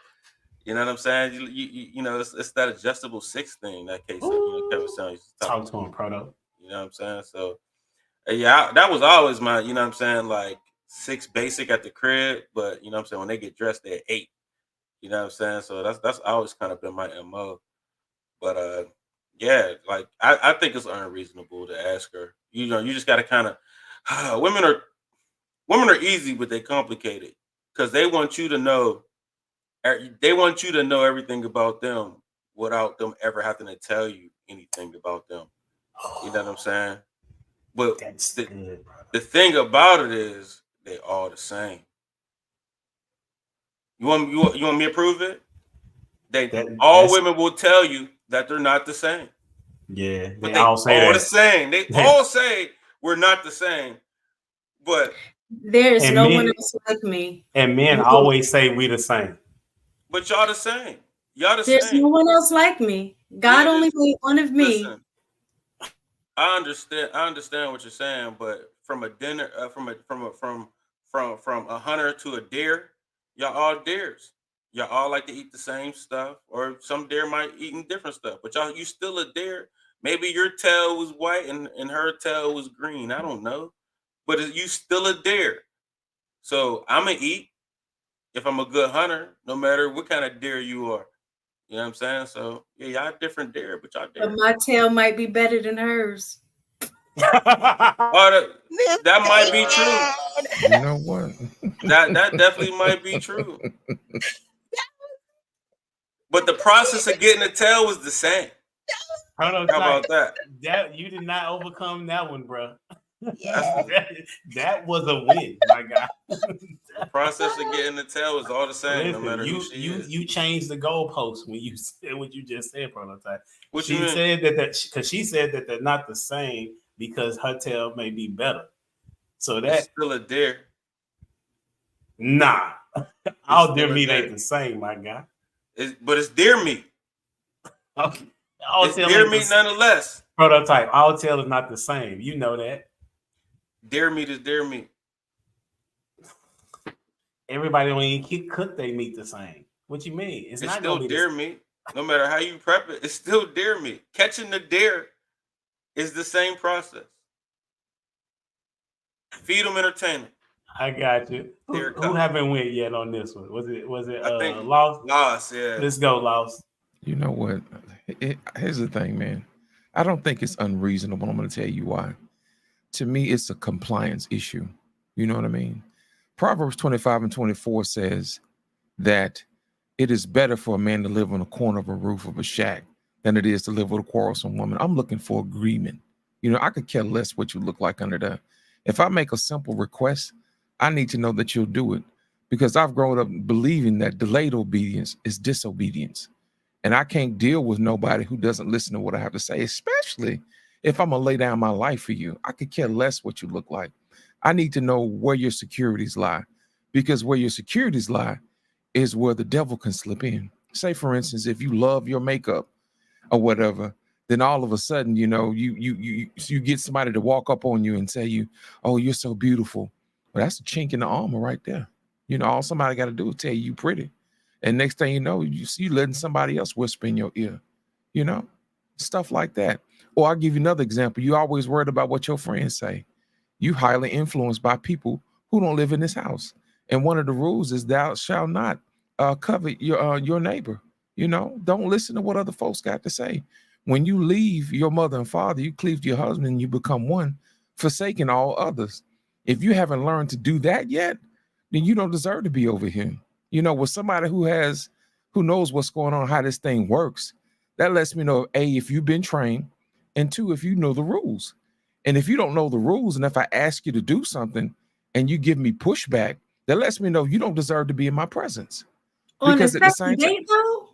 You know what I'm saying? You know, it's that adjustable 6 thing. That case, you know, Kevin Samuels used to talk to him, Proto. You know what I'm saying? So, yeah, that was always my, you know what I'm saying, like 6 basic at the crib. But, you know what I'm saying, when they get dressed, they're 8. You know what I'm saying? So that's always kind of been my MO. But yeah, like I think it's unreasonable to ask her. You know, you just got to kind of women are easy, but they complicated because they want you to know. They want you to know everything about them without them ever having to tell you anything about them. You know what I'm saying? But the thing about it is they all the same. You want me to prove it? All women will tell you that they're not the same. Yeah, they all say all the same. They all say we're not the same. But there's no one else like me. And men always say we the same. But y'all the same. Y'all the There's same. There's no one else like me. God only made one of me. Listen, I understand what you're saying, but from a dinner, from a hunter to a deer, y'all all deers. Y'all all like to eat the same stuff, or some deer might eating different stuff. But you still a deer. Maybe your tail was white and her tail was green. I don't know, but you still a deer. So I'm gonna eat if I'm a good hunter, no matter what kind of deer you are. You know what I'm saying? So yeah, y'all different deer, but y'all deer. But my tail might be better than hers. That might be true. You know what? That definitely might be true. But the process of getting the tail was the same. How about that? That you did not overcome that one, bro. Yeah. that was a win, my guy. The process of getting the tail was all the same. Listen, no matter who she is. You changed the goalpost when you said what you just said, Prototype. What she you mean? said that because she said that they're not the same because her tail may be better. So that's still a deer. Nah, all deer meat ain't the same, my guy. But it's deer meat. Okay. It's deer meat nonetheless. Prototype. All tail is not the same. You know that. Deer meat is deer meat. everybody don't even cook their meat the same. What you mean? It's not still gonna be deer meat. No matter how you prep it, it's still deer meat. Catching the deer is the same process. Feed them, entertain them. I got you. Who haven't went yet on this one? Was it I think Lost? Lost, yeah. Let's go, Lost. You know what? Here's the thing, man. I don't think it's unreasonable. I'm going to tell you why. To me, it's a compliance issue. You know what I mean? Proverbs 25:24 says that it is better for a man to live on the corner of a roof of a shack than it is to live with a quarrelsome woman. I'm looking for agreement. You know, I could care less what you look like under there. If I make a simple request, I need to know that you'll do it, because I've grown up believing that delayed obedience is disobedience. And I can't deal with nobody who doesn't listen to what I have to say, especially if I'm going to lay down my life for you. I could care less what you look like. I need to know where your securities lie, because where your securities lie is where the devil can slip in. Say, for instance, if you love your makeup or whatever, then all of a sudden, you know, you get somebody to walk up on you and tell you, oh, you're so beautiful. Well, that's a chink in the armor right there. You know, all somebody got to do is tell you pretty. And next thing you know, you letting somebody else whisper in your ear, you know, stuff like that. Or I'll give you another example. You always worried about what your friends say. You highly influenced by people who don't live in this house. And one of the rules is thou shalt not covet your neighbor. You know, don't listen to what other folks got to say. When you leave your mother and father, you cleave to your husband and you become one, forsaking all others. If you haven't learned to do that yet, then you don't deserve to be over here. You know, with somebody who knows what's going on, how this thing works, that lets me know, A, if you've been trained, and 2, if you know the rules. And if you don't know the rules, and if I ask you to do something and you give me pushback, that lets me know you don't deserve to be in my presence. Because at the same time,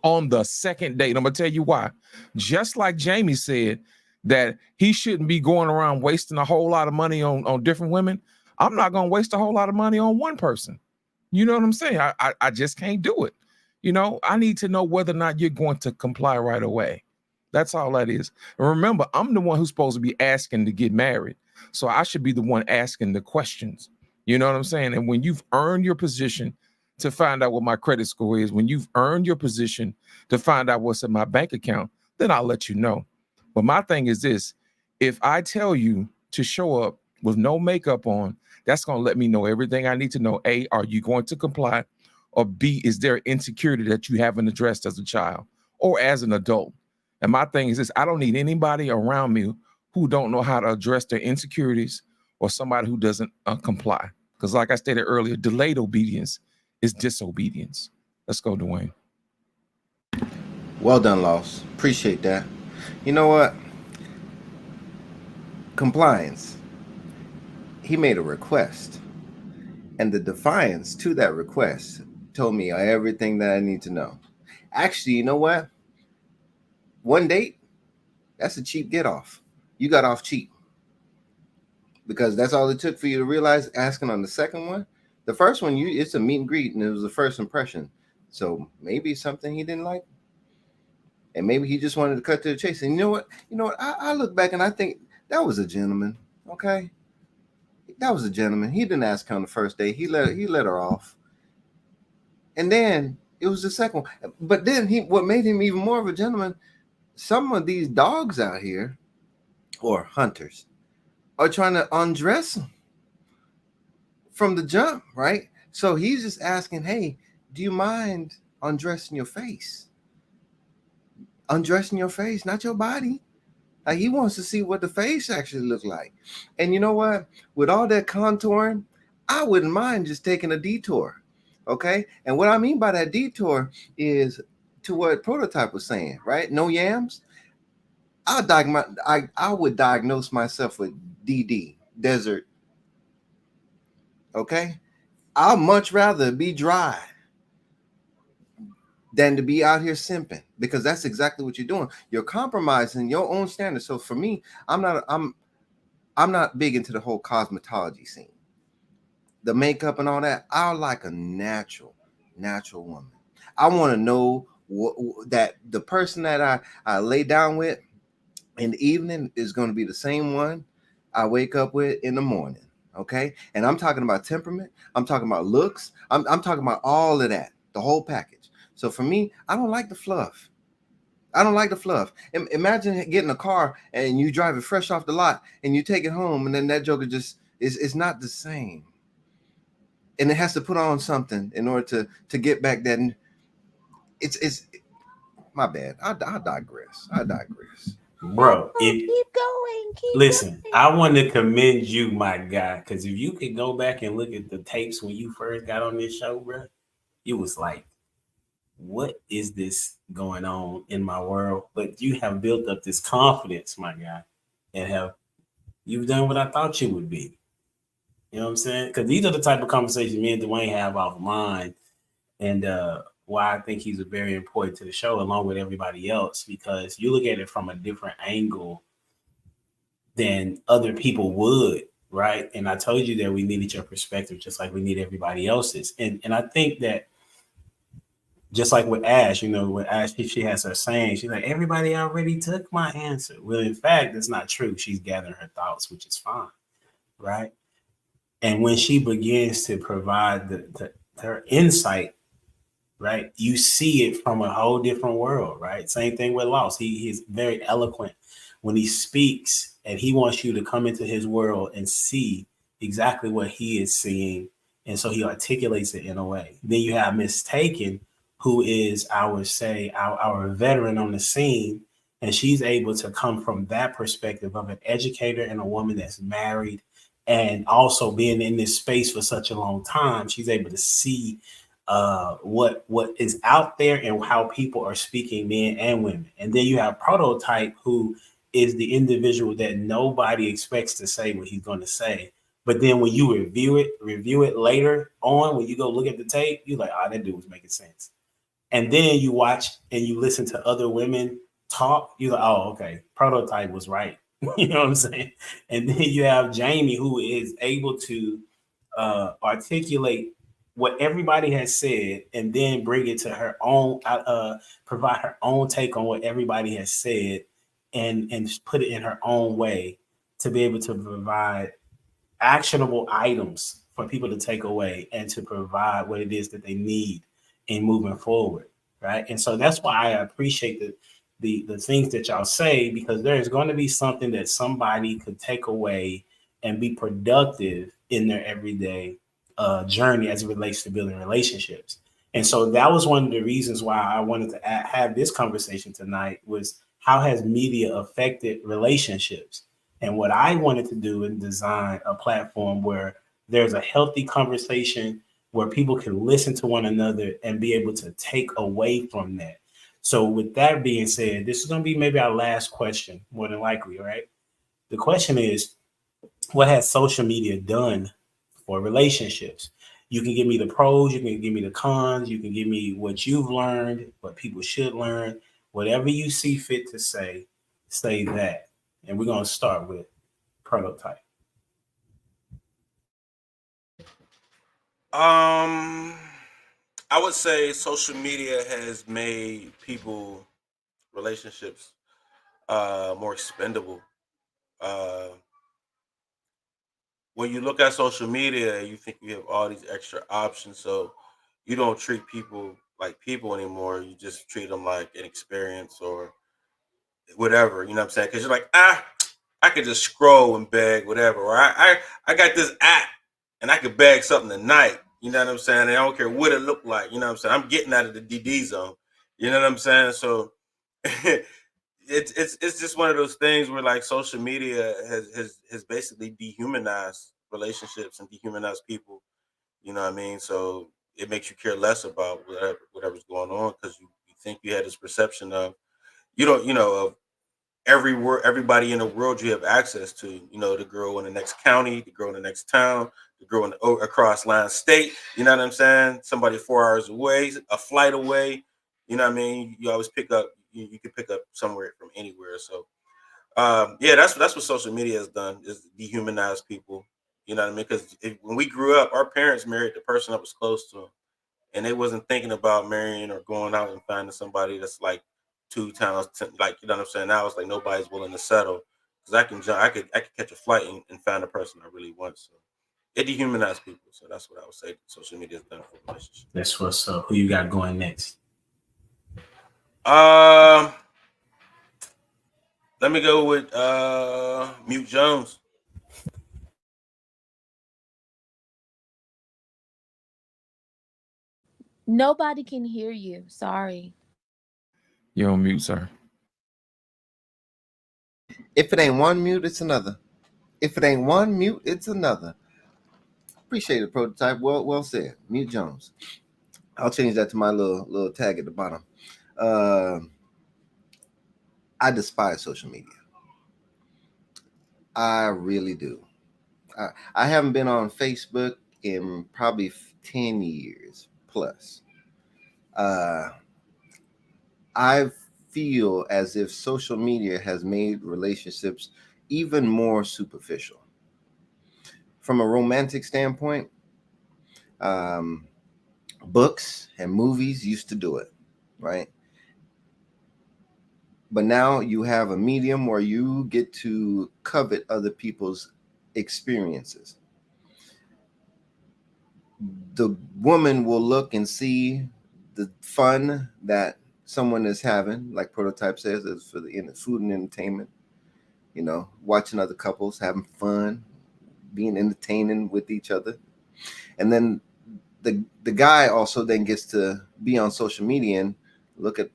on the second date, I'm going to tell you why. Just like Jamie said that he shouldn't be going around wasting a whole lot of money on different women, I'm not going to waste a whole lot of money on one person. You know what I'm saying? I just can't do it. You know, I need to know whether or not you're going to comply right away. That's all that is. And remember, I'm the one who's supposed to be asking to get married. So I should be the one asking the questions. You know what I'm saying? And when you've earned your position to find out what my credit score is, when you've earned your position to find out what's in my bank account, then I'll let you know. But my thing is this: if I tell you to show up with no makeup on, that's going to let me know everything I need to know. A, are you going to comply? Or B, is there insecurity that you haven't addressed as a child or as an adult? And my thing is this: I don't need anybody around me who don't know how to address their insecurities or somebody who doesn't comply. Because like I stated earlier, delayed obedience is disobedience. Let's go, Dwayne. Well done, Loss. Appreciate that. You know what? Compliance. He made a request, and the defiance to that request told me everything that I need to know. Actually, you know what? One date, that's a cheap get off. You got off cheap, because that's all it took for you to realize asking on the second one. The first one, it's a meet and greet, and it was the first impression. So maybe it's something he didn't like, and maybe he just wanted to cut to the chase. And you know what? I look back and I think that was a gentleman. Okay, that was a gentleman. He didn't ask her on the first day. He let her off, and then it was the second one. But then what made him even more of a gentleman? Some of these dogs out here, or hunters, are trying to undress him from the jump, right? So he's just asking, hey, do you mind undressing your face? Undressing your face, not your body. Like, he wants to see what the face actually looks like. And you know what? With all that contouring, I wouldn't mind just taking a detour, okay? And what I mean by that detour is to what Prototype was saying, right? No yams. I would diagnose myself with DD, desert. Okay, I'd much rather be dry than to be out here simping, because that's exactly what you're doing. You're compromising your own standards. So for me, I'm not big into the whole cosmetology scene, the makeup and all that. I like a natural woman. I want to know that the person that I lay down with in the evening is going to be the same one I wake up with in the morning. Okay. And I'm talking about temperament. I'm talking about looks. I'm talking about all of that, the whole package. So for me, I don't like the fluff. I don't like the fluff. Imagine getting a car and you drive it fresh off the lot and you take it home and then that joker just is not the same. And it has to put on something in order to get back that. It's my bad. I digress. Bro, Keep going. listen, I want to commend you, my guy, because if you could go back and look at the tapes when you first got on this show, bro, you was like, what is this going on in my world? But you have built up this confidence, my guy, and you've done what I thought you would be. You know what I'm saying? Because these are the type of conversations me and Dwayne have offline, and why I think he's very important to the show, along with everybody else, because you look at it from a different angle than other people would, right? And I told you that we needed your perspective, just like we need everybody else's. And I think that just like with Ash, with Ash, she has her saying, she's like, everybody already took my answer. Well, in fact, that's not true. She's gathering her thoughts, which is fine, right? And when she begins to provide her insight, right, you see it from a whole different world, right? Same thing with Lost. He's very eloquent when he speaks, and he wants you to come into his world and see exactly what he is seeing. And so he articulates it in a way. Then you have Mistaken, who is our veteran on the scene. And she's able to come from that perspective of an educator and a woman that's married, and also being in this space for such a long time. She's able to see what is out there and how people are speaking, men and women. And then you have Prototype, who is the individual that nobody expects to say what he's going to say. But then when you review it later on, when you go look at the tape, you're like, oh, that dude was making sense. And then you watch and you listen to other women talk, you're like, oh, okay, Prototype was right. You know what I'm saying? And then you have Jamie, who is able to articulate what everybody has said and then bring it to her own, provide her own take on what everybody has said, and put it in her own way to be able to provide actionable items for people to take away and to provide what it is that they need in moving forward, right? And so that's why I appreciate the things that y'all say, because there's going to be something that somebody could take away and be productive in their everyday journey as it relates to building relationships. And so that was one of the reasons why I wanted to have this conversation tonight, was how has media affected relationships? And what I wanted to do is design a platform where there's a healthy conversation where people can listen to one another and be able to take away from that. So with that being said, this is going to be maybe our last question, more than likely, right? The question is, what has social media done for relationships? You can give me the pros, you can give me the cons, you can give me what you've learned, what people should learn, whatever you see fit to say that. And we're going to start with Prototype. I would say social media has made relationships more expendable. When you look at social media, you think you have all these extra options, so you don't treat people like people anymore. You just treat them like an experience or whatever. You know what I'm saying? Because you're like, I could just scroll and beg whatever, or I got this app and I could bag something tonight. You know what I'm saying? And I don't care what it looked like. You know what I'm saying? I'm getting out of the DD zone. You know what I'm saying? So it's just one of those things where like social media has basically dehumanized relationships and dehumanized people. You know what I mean? So it makes you care less about whatever's going on, because you think you had this perception of of everybody in the world you have access to. You know, the girl in the next county, the girl in the next town, the girl across line state. You know what I'm saying? Somebody 4 hours away, a flight away. You know what I mean? You always pick up. You can pick up somewhere from anywhere. So, yeah, that's what social media has done, is dehumanize people. You know what I mean? Because when we grew up, our parents married the person that was close to them, and they wasn't thinking about marrying or going out and finding somebody that's like 2 towns, like, you know what I'm saying? Now it's like nobody's willing to settle, because I could catch a flight and find the person I really want. So It dehumanizes people. So that's what I would say social media has done for relationships. That's what's up. Who you got going next? Let me go with Mute Jones. Nobody can hear you. Sorry. You're on mute, sir. If it ain't one mute, it's another. If it ain't one mute, it's another. Appreciate it, Prototype. Well said. Mute Jones. I'll change that to my little tag at the bottom. I despise social media. I really do. I haven't been on Facebook in probably 10 years plus. I feel as if social media has made relationships even more superficial. From a romantic standpoint, books and movies used to do it, right? But now you have a medium where you get to covet other people's experiences. The woman will look and see the fun that someone is having, like Prototype says, is for the food and entertainment, watching other couples having fun, being entertaining with each other. And then the guy also then gets to be on social media and look at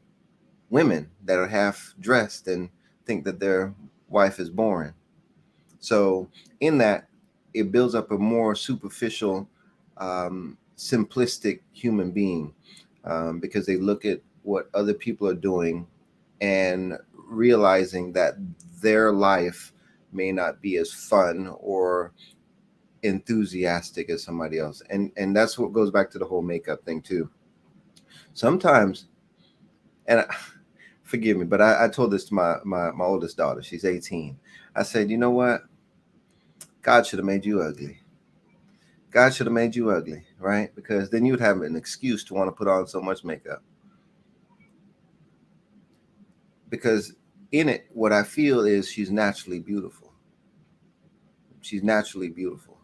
women that are half dressed and think that their wife is boring. So in that, it builds up a more superficial, simplistic human being, because they look at what other people are doing and realizing that their life may not be as fun or enthusiastic as somebody else. And that's what goes back to the whole makeup thing too. Sometimes, and forgive me, but I told this to my oldest daughter. She's 18. I said, you know what? God should have made you ugly. God should have made you ugly, right? Because then you'd have an excuse to want to put on so much makeup. Because in it, what I feel is she's naturally beautiful. She's naturally beautiful.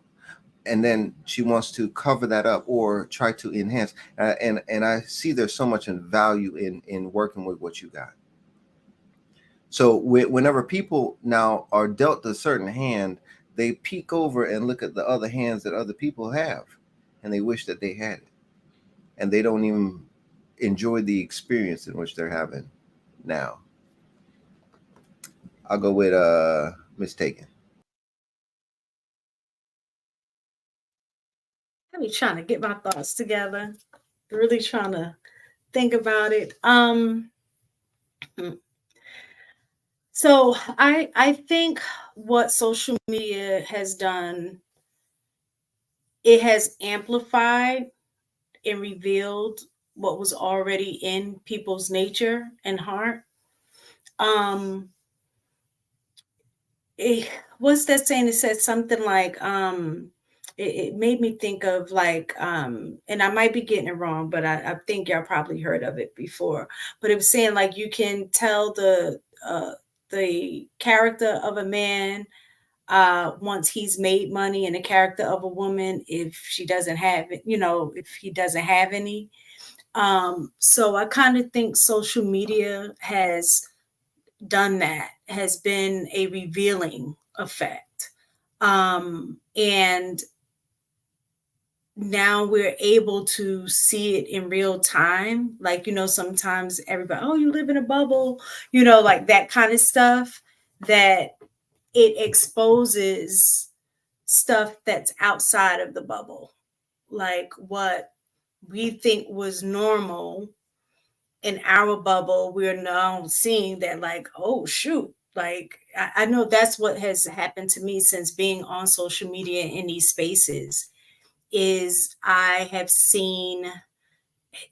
And then she wants to cover that up or try to enhance. And I see there's so much in value in working with what you got. So whenever people now are dealt a certain hand, they peek over and look at the other hands that other people have, and they wish that they had it. And they don't even enjoy the experience in which they're having now. I'll go with Mistaken. I be trying to get my thoughts together, really trying to think about it. So I think what social media has done, it has amplified and revealed what was already in people's nature and heart. What's that saying? It said something like, it made me think of like, and I might be getting it wrong, but I think y'all probably heard of it before. But it was saying like you can tell the character of a man once he's made money, and the character of a woman if she doesn't have it, if he doesn't have any. So I kind of think social media has done that, has been a revealing effect. And now we're able to see it in real time. Like, sometimes everybody, oh, you live in a bubble, like that kind of stuff, that it exposes stuff that's outside of the bubble. Like what we think was normal in our bubble, we're now seeing that like, oh, shoot. Like, I know that's what has happened to me since being on social media in these spaces. Is I have seen,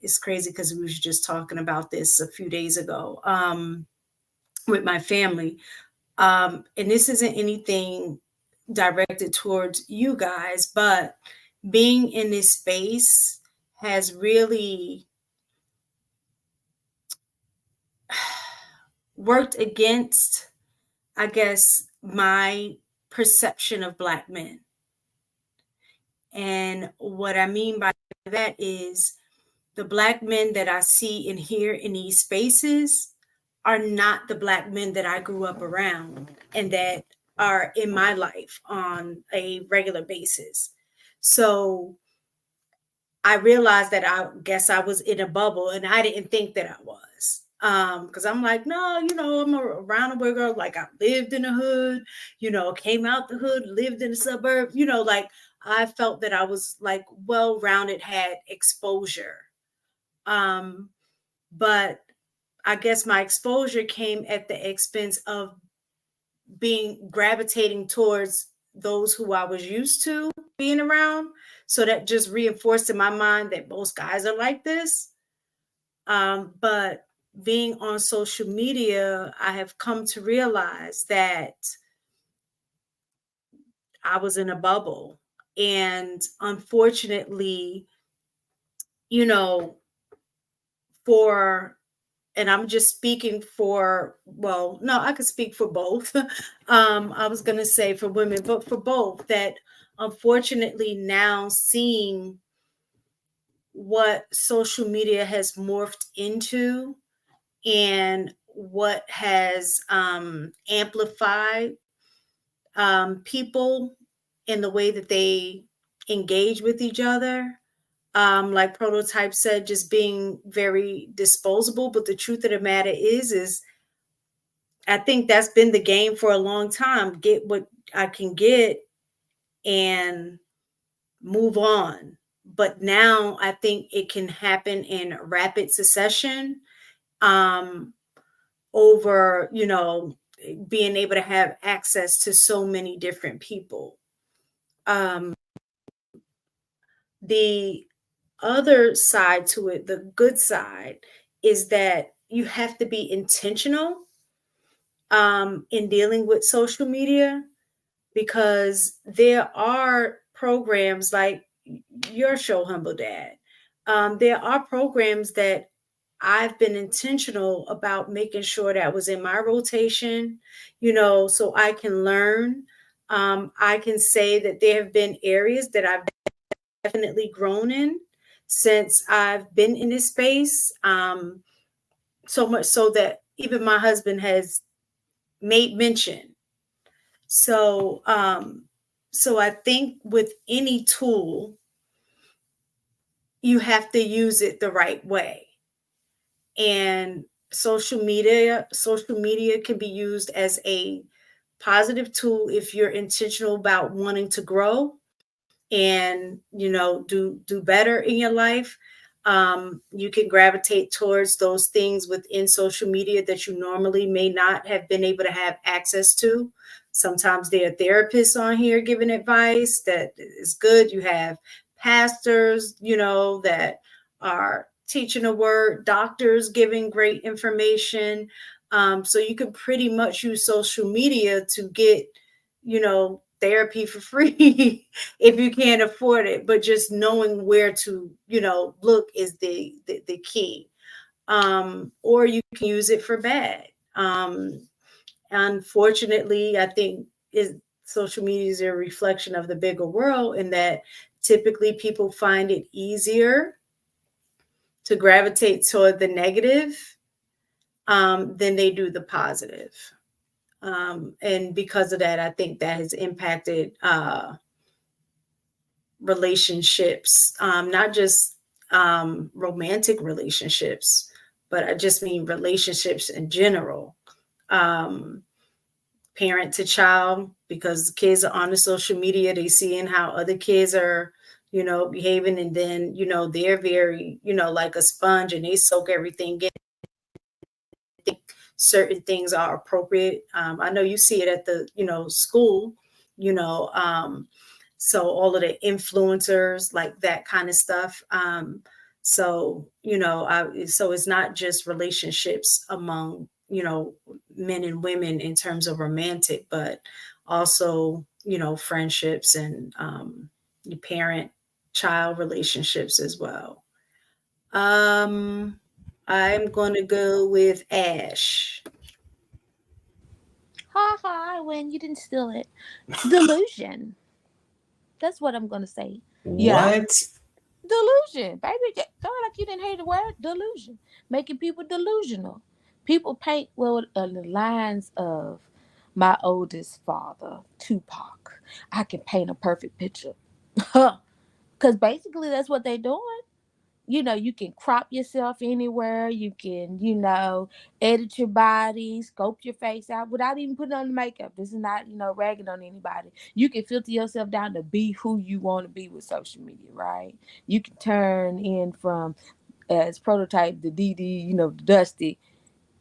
it's crazy because we were just talking about this a few days ago with my family. And this isn't anything directed towards you guys, but being in this space has really worked against, I guess, my perception of Black men. And what I mean by that is the Black men that I see and hear in these spaces are not the Black men that I grew up around and that are in my life on a regular basis. So I realized that I guess I was in a bubble, and I didn't think that I was. Because I'm like, no, I'm around a girl. Like, I lived in the hood, came out the hood, lived in the suburb, like I felt that I was like well-rounded, had exposure. But I guess my exposure came at the expense of gravitating towards those who I was used to being around. So that just reinforced in my mind that most guys are like this. But being on social media, I have come to realize that I was in a bubble. And unfortunately, and I'm just speaking for, well, no, I could speak for both. I was going to say for women, but for both, that unfortunately now seeing what social media has morphed into and what has amplified people in the way that they engage with each other. Like Prototype said, just being very disposable. But the truth of the matter is I think that's been the game for a long time. Get what I can get and move on. But now I think it can happen in rapid succession over, being able to have access to so many different people. The other side to it, the good side, is that you have to be intentional in dealing with social media, because there are programs like your show, Humble Dad. There are programs that I've been intentional about making sure that was in my rotation, so I can learn. I can say that there have been areas that I've definitely grown in since I've been in this space. So much so that even my husband has made mention. So I think with any tool, you have to use it the right way. And social media can be used as a positive tool if you're intentional about wanting to grow and do better in your life. You can gravitate towards those things within social media that you normally may not have been able to have access to. Sometimes there are therapists on here giving advice that is good. You have pastors, that are teaching the word, doctors giving great information. So you can pretty much use social media to get, therapy for free if you can't afford it, but just knowing where to, look is the key. Or you can use it for bad. Unfortunately, I think social media is a reflection of the bigger world, in that typically people find it easier to gravitate toward the negative than they do the positive. And because of that, I think that has impacted relationships, not just romantic relationships, but I just mean relationships in general. Parent to child, because kids are on the social media, they seeing how other kids are, behaving, and then, they're very, like a sponge, and they soak everything in. I think certain things are appropriate. I know you see it at the, school, so all of the influencers, like that kind of stuff. So it's not just relationships among, men and women in terms of romantic, but also, friendships and parent-child relationships as well. I'm going to go with Ash. Ha ha, I win. You didn't steal it. Delusion. That's what I'm going to say. Yeah. What? Delusion, baby. Don't act like you didn't hear the word delusion. Making people delusional. People paint well the lines of my oldest father, Tupac. I can paint a perfect picture. Because basically that's what they're doing. You can crop yourself anywhere. You can, edit your body, scope your face out without even putting on the makeup. This is not, ragging on anybody. You can filter yourself down to be who you want to be with social media, right? You can turn in from as prototype the DD, Dusty,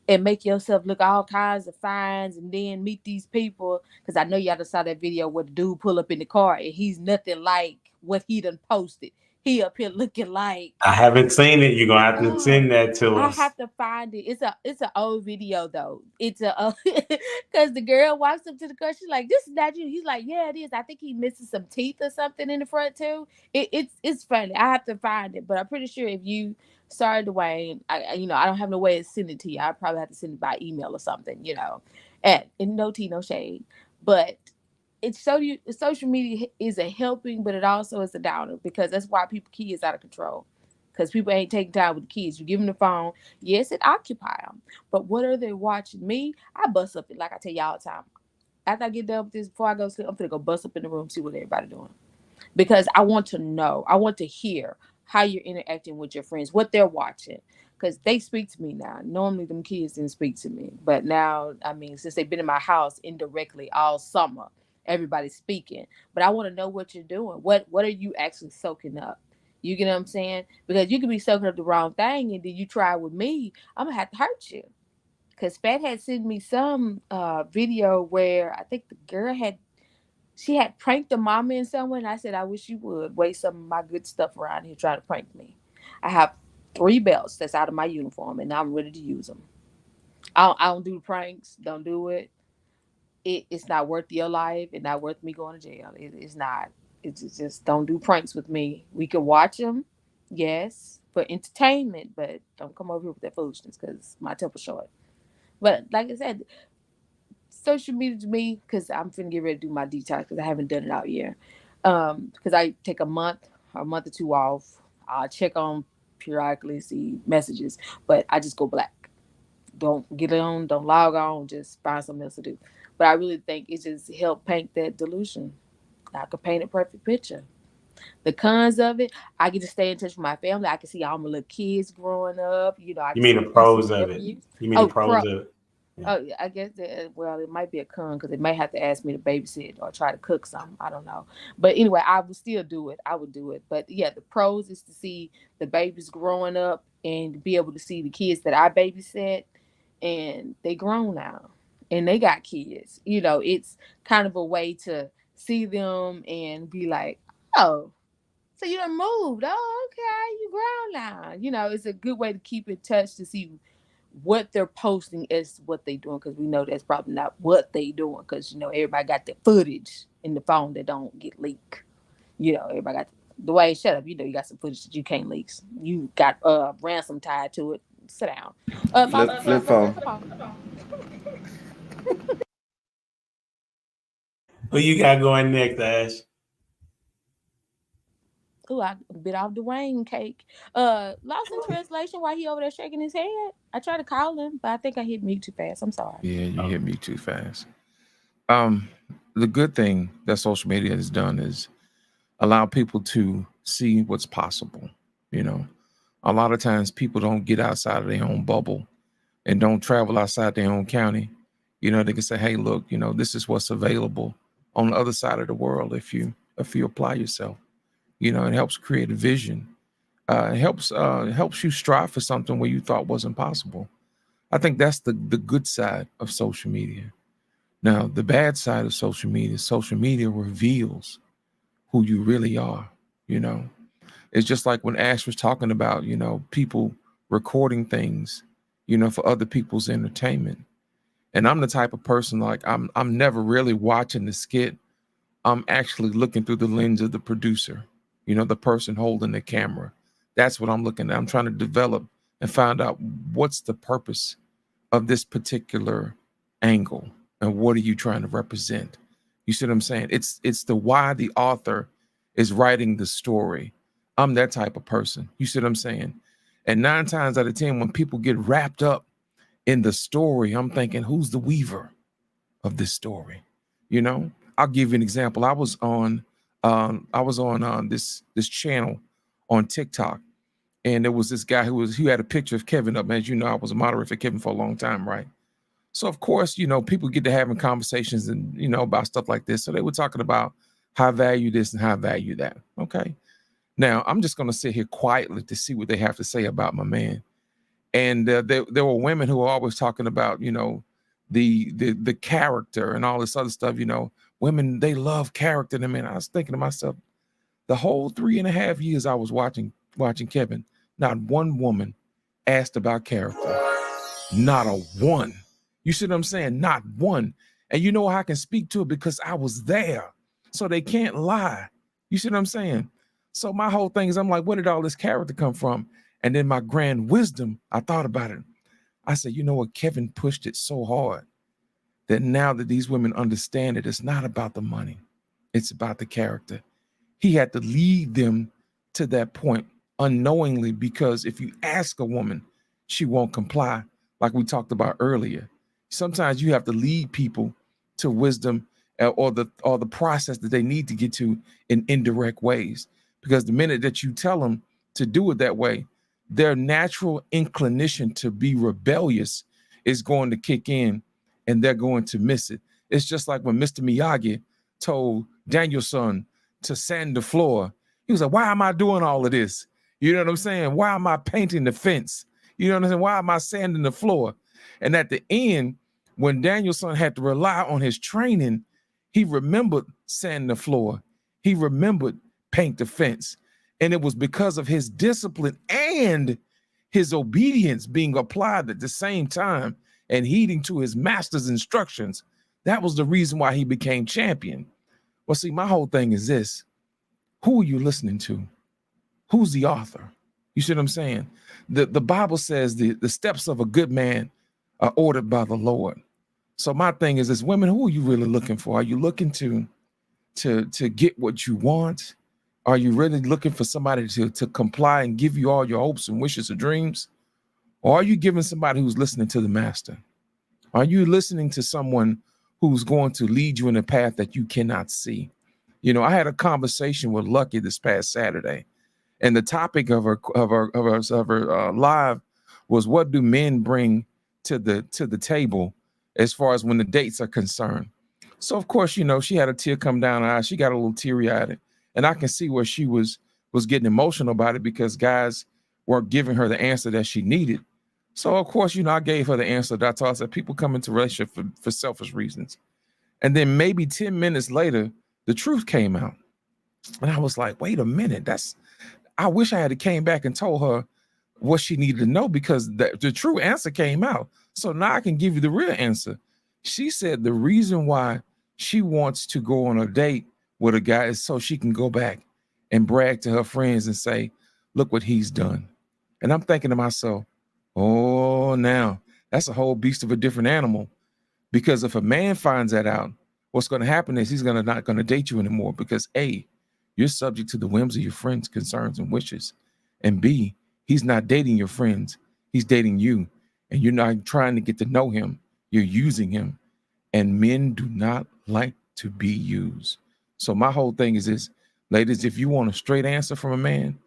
and make yourself look all kinds of fines and then meet these people. Because I know y'all just saw that video where the dude pull up in the car and he's nothing like what he done posted. He up here looking like I haven't seen it. You're gonna have to send that to I us. have to find it. It's an old video though. It's because the girl walks up to the car. She's like, "This is not you." He's like, "Yeah, it is." I think he misses some teeth or something in the front too. It's funny. I have to find it, but I'm pretty sure if you sorry Dwayne, I don't have no way to send it to you. I probably have to send it by email or something, And no tea, no shade, but social media is a helping, but it also is a downer because that's why kids out of control. Because people ain't taking time with the kids. You give them the phone. Yes, it occupies them. But what are they watching? Me, I bust up, like I tell y'all all the time. After I get done with this, before I go to sleep, I'm going to go bust up in the room, see what everybody doing. Because I want to know. I want to hear how you're interacting with your friends, what they're watching. Because they speak to me now. Normally, them kids didn't speak to me. But now, since they've been in my house indirectly all summer, everybody's speaking. But I want to know what you're doing. What are you actually soaking up? You get what I'm saying? Because you could be soaking up the wrong thing, and then you try with me, I'm gonna have to hurt you. Because Fat had sent me some video where I think the girl had pranked the mama in some way, and I said, I wish you would waste some of my good stuff around here trying to prank me. I have 3 belts that's out of my uniform, and I'm ready to use them. I don't do pranks. Don't do it. It's not worth your life. It's not worth me going to jail. It's not. It's just don't do pranks with me. We can watch them, yes, for entertainment, but don't come over here with that foolishness because my temper's short. But like I said, social media to me, because I'm finna get ready to do my detox because I haven't done it out yet. Because I take a month or two off. I'll check on periodically, see messages, but I just go black. Don't get on, don't log on, just find something else to do. But I really think it just helped paint that delusion. I could paint a perfect picture. The cons of it, I get to stay in touch with my family. I can see all my little kids growing up. I You can mean see the pros of it? nephews. You mean the pros of it? Oh, I guess it might be a con because they may have to ask me to babysit or try to cook something. I don't know. But anyway, I would still do it. I would do it. But yeah, the pros is to see the babies growing up and be able to see the kids that I babysit, and they grown now and they got kids. It's kind of a way to see them and be like, oh, so you done moved. Oh, okay, you grown now. It's a good way to keep in touch to see what they're posting as what they doing, because we know that's probably not what they doing, because everybody got the footage in the phone that don't get leaked. Everybody got Dwayne, shut up. You got some footage that you can't leak. You got ransom tied to it. Sit down. Flip phone. Who you got going next, Ash? Ooh, I bit off Dwayne cake. Lost in translation while he over there shaking his head. I tried to call him, but I think I hit mute too fast. I'm sorry. Yeah, you hit me too fast. The good thing that social media has done is allow people to see what's possible. A lot of times people don't get outside of their own bubble and don't travel outside their own county. They can say, hey, look, this is what's available on the other side of the world if you apply yourself. It helps create a vision. It helps you strive for something where you thought wasn't possible. I think that's the good side of social media. Now, the bad side of social media reveals who you really are. It's just like when Ash was talking about, people recording things, for other people's entertainment. And I'm the type of person, like I'm never really watching the skit. I'm actually looking through the lens of the producer, the person holding the camera. That's what I'm looking at. I'm trying to develop and find out what's the purpose of this particular angle and what are you trying to represent? You see what I'm saying? It's the why the author is writing the story. I'm that type of person. You see what I'm saying? And 9 times out of 10, when people get wrapped up in the story, I'm thinking, who's the weaver of this story? You know, I'll give you an example. I was on this channel on TikTok, and there was this guy who had a picture of Kevin up. As you know, I was a moderator for Kevin for a long time, right? So of course, you know, people get to having conversations and, you know, about stuff like this. So they were talking about how I value this and how I value that. Okay. Now I'm just going to sit here quietly to see what they have to say about my man. And there were women who were always talking about, you know, the character and all this other stuff. You know, women, they love character. And I mean, I was thinking to myself, the whole 3.5 years I was watching Kevin, not one woman asked about character. Not a one. You see what I'm saying? Not one. And you know how I can speak to it because I was there. So they can't lie. You see what I'm saying? So my whole thing is, I'm like, where did all this character come from? And then my grand wisdom, I thought about it. I said, you know what? Kevin pushed it so hard that now that these women understand it, it's not about the money. It's about the character. He had to lead them to that point unknowingly, because if you ask a woman, she won't comply, like we talked about earlier. Sometimes you have to lead people to wisdom or the process that they need to get to in indirect ways. Because the minute that you tell them to do it that way, their natural inclination to be rebellious is going to kick in, and they're going to miss it. It's just like when Mr. Miyagi told Daniel-san to sand the floor. He was like, why am I doing all of this? You know what I'm saying? Why am I painting the fence? You know what I'm saying? Why am I sanding the floor? And at the end, when Daniel-san had to rely on his training, he remembered sanding the floor. He remembered paint the fence. And it was because of his discipline and his obedience being applied at the same time and heeding to his master's instructions. That was the reason why he became champion. Well, see, my whole thing is this. Who are you listening to? Who's the author? You see what I'm saying? The Bible says the steps of a good man are ordered by the Lord. So my thing is this, women, who are you really looking for? Are you looking to get what you want? Are you really looking for somebody to comply and give you all your hopes and wishes and dreams? Or are you giving somebody who's listening to the master? Are you listening to someone who's going to lead you in a path that you cannot see? You know, I had a conversation with Lucky this past Saturday, and the topic of her live was, what do men bring to the table as far as when the dates are concerned? So of course, you know, she had a tear come down her eye. She got a little teary-eyed, and I can see where she was getting emotional about it because guys weren't giving her the answer that she needed. So of course, you know, I gave her the answer that I told her. I said, people come into relationship for selfish reasons. And then maybe 10 minutes later, the truth came out. And I was like, wait a minute, I wish I had came back and told her what she needed to know, because the true answer came out. So now I can give you the real answer. She said the reason why she wants to go on a date with a guy is so she can go back and brag to her friends and say, look what he's done. And I'm thinking to myself, oh, now that's a whole beast of a different animal. Because if a man finds that out, what's going to happen is he's not going to date you anymore, because A, you're subject to the whims of your friends' concerns and wishes. And B, he's not dating your friends. He's dating you. And you're not trying to get to know him. You're using him. And men do not like to be used. So my whole thing is this, ladies, if you want a straight answer from a man,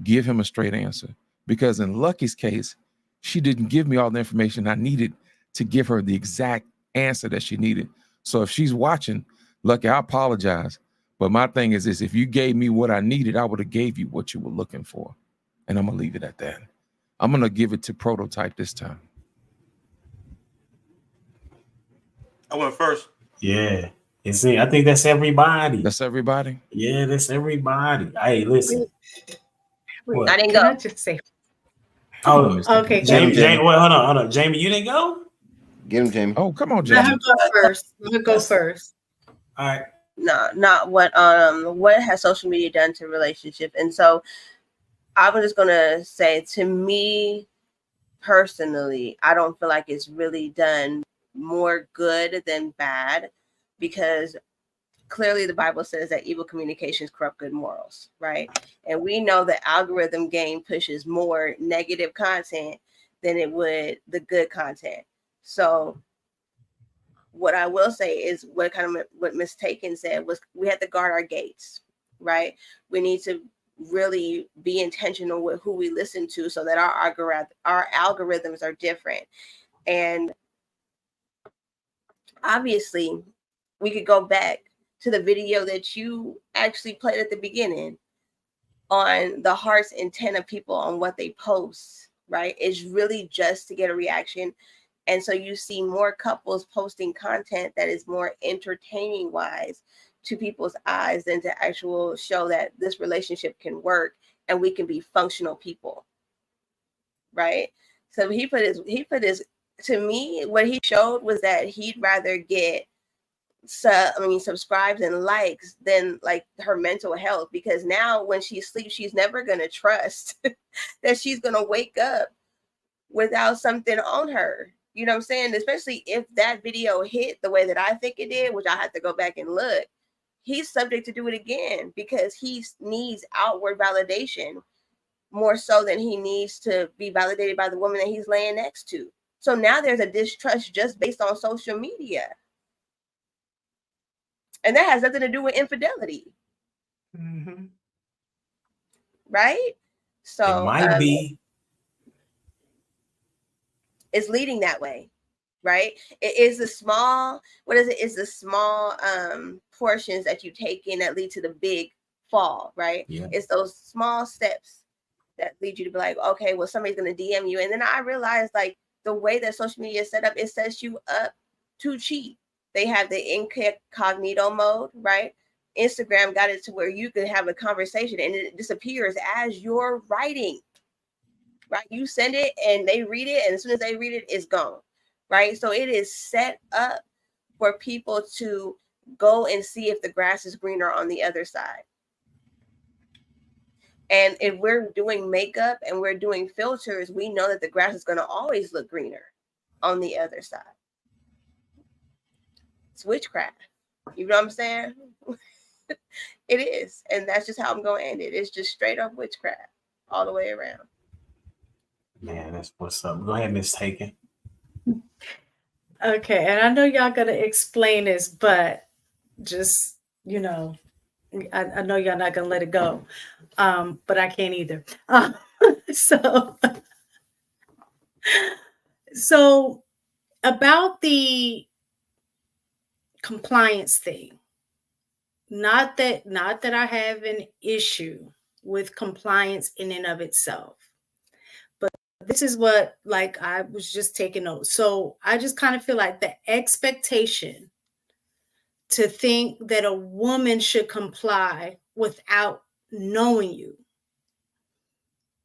give him a straight answer. Because in Lucky's case, she didn't give me all the information I needed to give her the exact answer that she needed. So if she's watching, Lucky, I apologize. But my thing is this, if you gave me what I needed, I would have gave you what you were looking for. And I'm going to leave it at that. I'm going to give it to Prototype this time. I went first. Yeah. I think that's everybody. That's everybody? Yeah, that's everybody. Hey, listen. I didn't go. Can I just say? Oh, Okay. Jamie, wait, hold on. Jamie, you didn't go? Get him, Jamie. Oh, come on, Let Jamie. her go first. Let her go first. All right. No, not what has social media done to relationship. And so I was just gonna say, to me personally, I don't feel like it's really done more good than bad, because clearly the Bible says that evil communications corrupt good morals, right? And we know the algorithm game pushes more negative content than it would the good content. So what I will say is what Miss Taken said was we have to guard our gates, right? We need to really be intentional with who we listen to so that our algorithms are different. And obviously we could go back to the video that you actually played at the beginning on the heart's intent of people on what they post, right? It's really just to get a reaction. And so you see more couples posting content that is more entertaining wise to people's eyes than to actual show that this relationship can work and we can be functional people, right? So he put his to me, what he showed was that he'd rather get subscribes and likes than like her mental health, because now when she sleeps, she's never going to trust that she's going to wake up without something on her. You know what I'm saying? Especially if that video hit the way that I think it did, which I have to go back and look, he's subject to do it again because he needs outward validation more so than he needs to be validated by the woman that he's laying next to. So now there's a distrust just based on social media. And that has nothing to do with infidelity. Mm-hmm. Right? So it might be. It's leading that way, right? It is the small, It's the small portions that you take in that lead to the big fall, right? Yeah. It's those small steps that lead you to be like, okay, well, somebody's going to DM you. And then I realized, like, the way that social media is set up, it sets you up to cheat. They have the incognito mode, right? Instagram got it to where you can have a conversation and it disappears as you're writing, right? You send it and they read it, and as soon as they read it, it's gone, right? So it is set up for people to go and see if the grass is greener on the other side. And if we're doing makeup and we're doing filters, we know that the grass is going to always look greener on the other side. It's witchcraft. You know what I'm saying? It is. And that's just how I'm going to end it. It's just straight up witchcraft all the way around. Man, that's what's up. Go ahead, Miss Taken. Okay, and I know y'all gonna explain this, but just, you know, I know y'all not gonna let it go, but I can't either. So about the compliance thing, not that I have an issue with compliance in and of itself, but this is what, like, I was just taking notes. So I just kind of feel like the expectation to think that a woman should comply without knowing you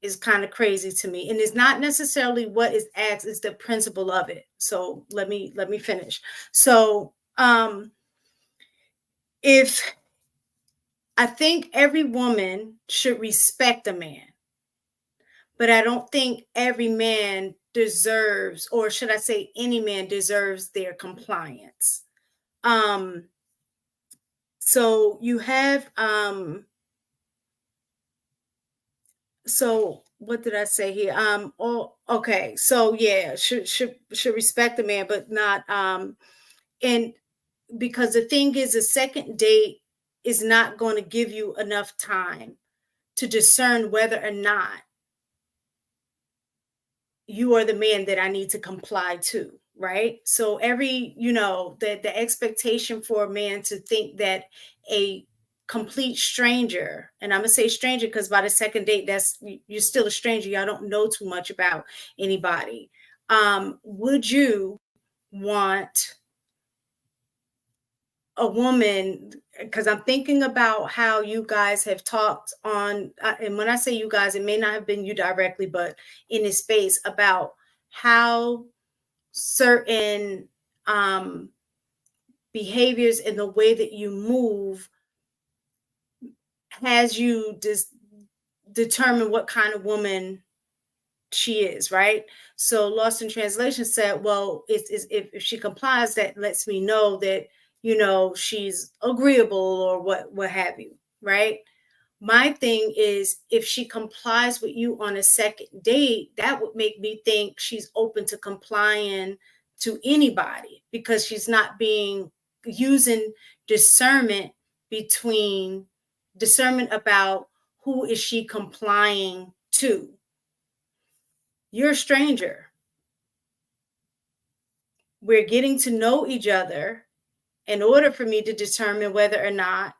is kind of crazy to me. And it's not necessarily what is asked, it's the principle of it. So let me finish. So if I think every woman should respect a man, but I don't think every man deserves, or should I say any man deserves, their compliance. So you have, so what did I say here? Okay. So yeah, should respect the man, but not, and because the thing is, a second date is not going to give you enough time to discern whether or not you are the man that I need to comply to, right? So the expectation for a man to think that a complete stranger, and I'm gonna say stranger because by the second date, you're still a stranger. Y'all don't know too much about anybody. Would you want a woman, because I'm thinking about how you guys have talked on, and when I say you guys, it may not have been you directly, but in this space, about how certain behaviors and the way that you move has you determine what kind of woman she is, right? So Lost in Translation said, well, if she complies, that lets me know that, she's agreeable or what have you, right? My thing is, if she complies with you on a second date, that would make me think she's open to complying to anybody, because she's not using discernment about who is she complying to. You're a stranger. We're getting to know each other in order for me to determine whether or not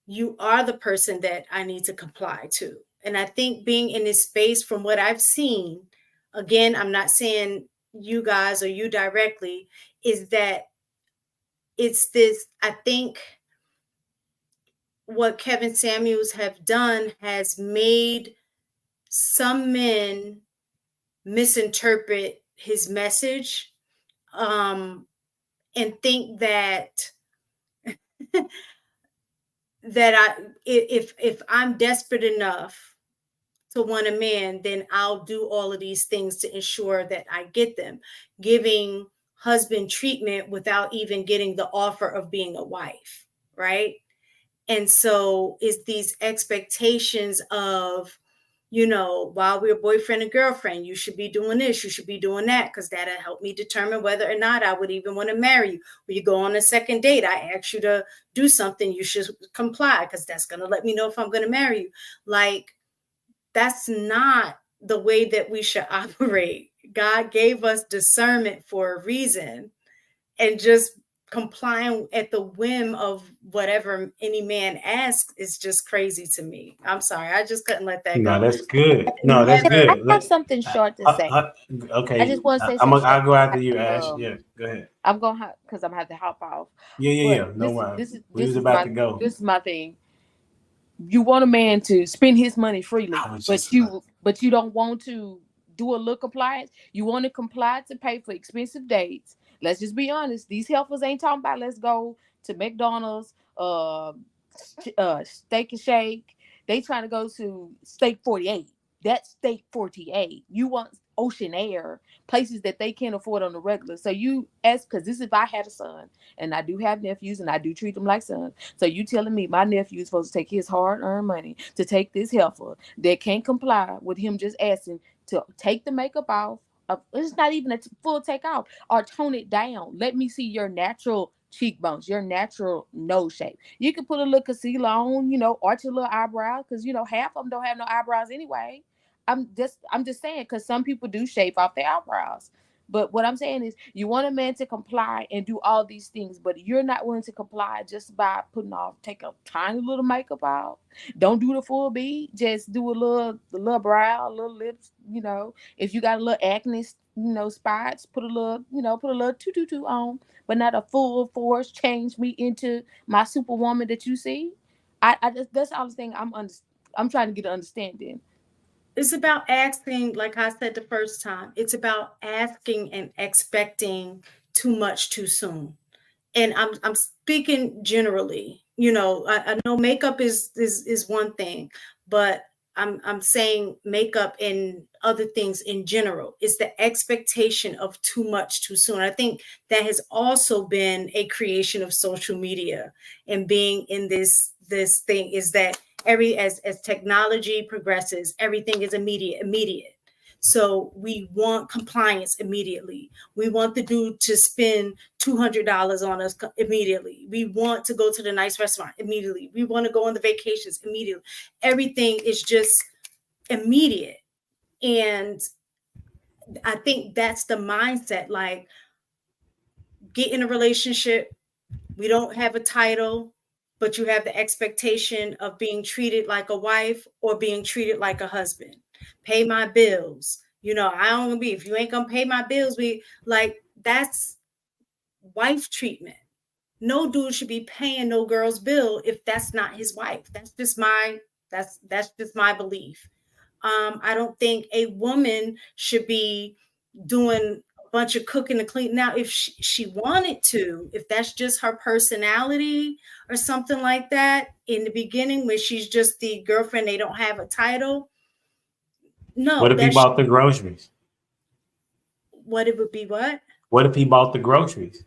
you are the person that I need to comply to. And I think being in this space, from what I've seen, again, I'm not saying you guys or you directly, is that it's this, I think what Kevin Samuels have done has made some men misinterpret his message, and think that if I'm desperate enough to want a man, then I'll do all of these things to ensure that I get them, giving husband treatment without even getting the offer of being a wife, right? And so it's these expectations of, while we're boyfriend and girlfriend, you should be doing this, you should be doing that, because that'll help me determine whether or not I would even want to marry you. When you go on a second date, I ask you to do something, you should comply, because that's going to let me know if I'm going to marry you. Like, that's not the way that we should operate. God gave us discernment for a reason, and just complying at the whim of whatever any man asks is just crazy to me. I'm sorry. I just couldn't let that go. No, that's good. No, that's good. I have something short to say. Okay. I just want to say I'll go after you, Ash. Yeah, go ahead. I'm going to because I'm going to have to hop off. Yeah. No worries. We was about to go. This is my thing. You want a man to spend his money freely, but you don't want to do a little compliance. You want to comply to pay for expensive dates. Let's just be honest. These heifers ain't talking about let's go to McDonald's, Steak and Shake. They trying to go to Steak 48. That's Steak 48. You want Ocean Air, places that they can't afford on the regular. So you ask, because this is if I had a son, and I do have nephews, and I do treat them like sons. So you telling me my nephew is supposed to take his hard-earned money to take this heifer that can't comply with him just asking to take the makeup off? It's not even a full take off, or tone it down. Let me see your natural cheekbones, your natural nose shape. You can put a little concealer on, arch your little eyebrows, because half of them don't have no eyebrows anyway. I'm just saying, because some people do shave off their eyebrows. But what I'm saying is, you want a man to comply and do all these things, but you're not willing to comply just by take a tiny little makeup off. Don't do the full bead. Just do the little brow, a little lips. If you got a little acne, spots, put a little tutu on, but not a full force change me into my superwoman that you see. I just, that's all the thing I'm trying to get an understanding. It's about asking, like I said the first time, it's about asking and expecting too much too soon. And I'm speaking generally. I know makeup is one thing, but I'm saying makeup and other things in general. It's the expectation of too much too soon. I think that has also been a creation of social media, and being in this thing is that as technology progresses, everything is immediate. So we want compliance immediately. We want the dude to spend $200 on us immediately. We want to go to the nice restaurant immediately. We want to go on the vacations immediately. Everything is just immediate. And I think that's the mindset. Like, get in a relationship. We don't have a title, but you have the expectation of being treated like a wife or being treated like a husband. Pay my bills. I don't want to be, if you ain't gonna pay my bills, that's wife treatment. No dude should be paying no girl's bill if that's not his wife. That's just my belief. I don't think a woman should be doing a bunch of cooking and cleaning. Now, if she wanted to, if that's just her personality or something like that in the beginning, when she's just the girlfriend, they don't have a title. No. What if he bought the groceries? What it would be what? What if he bought the groceries?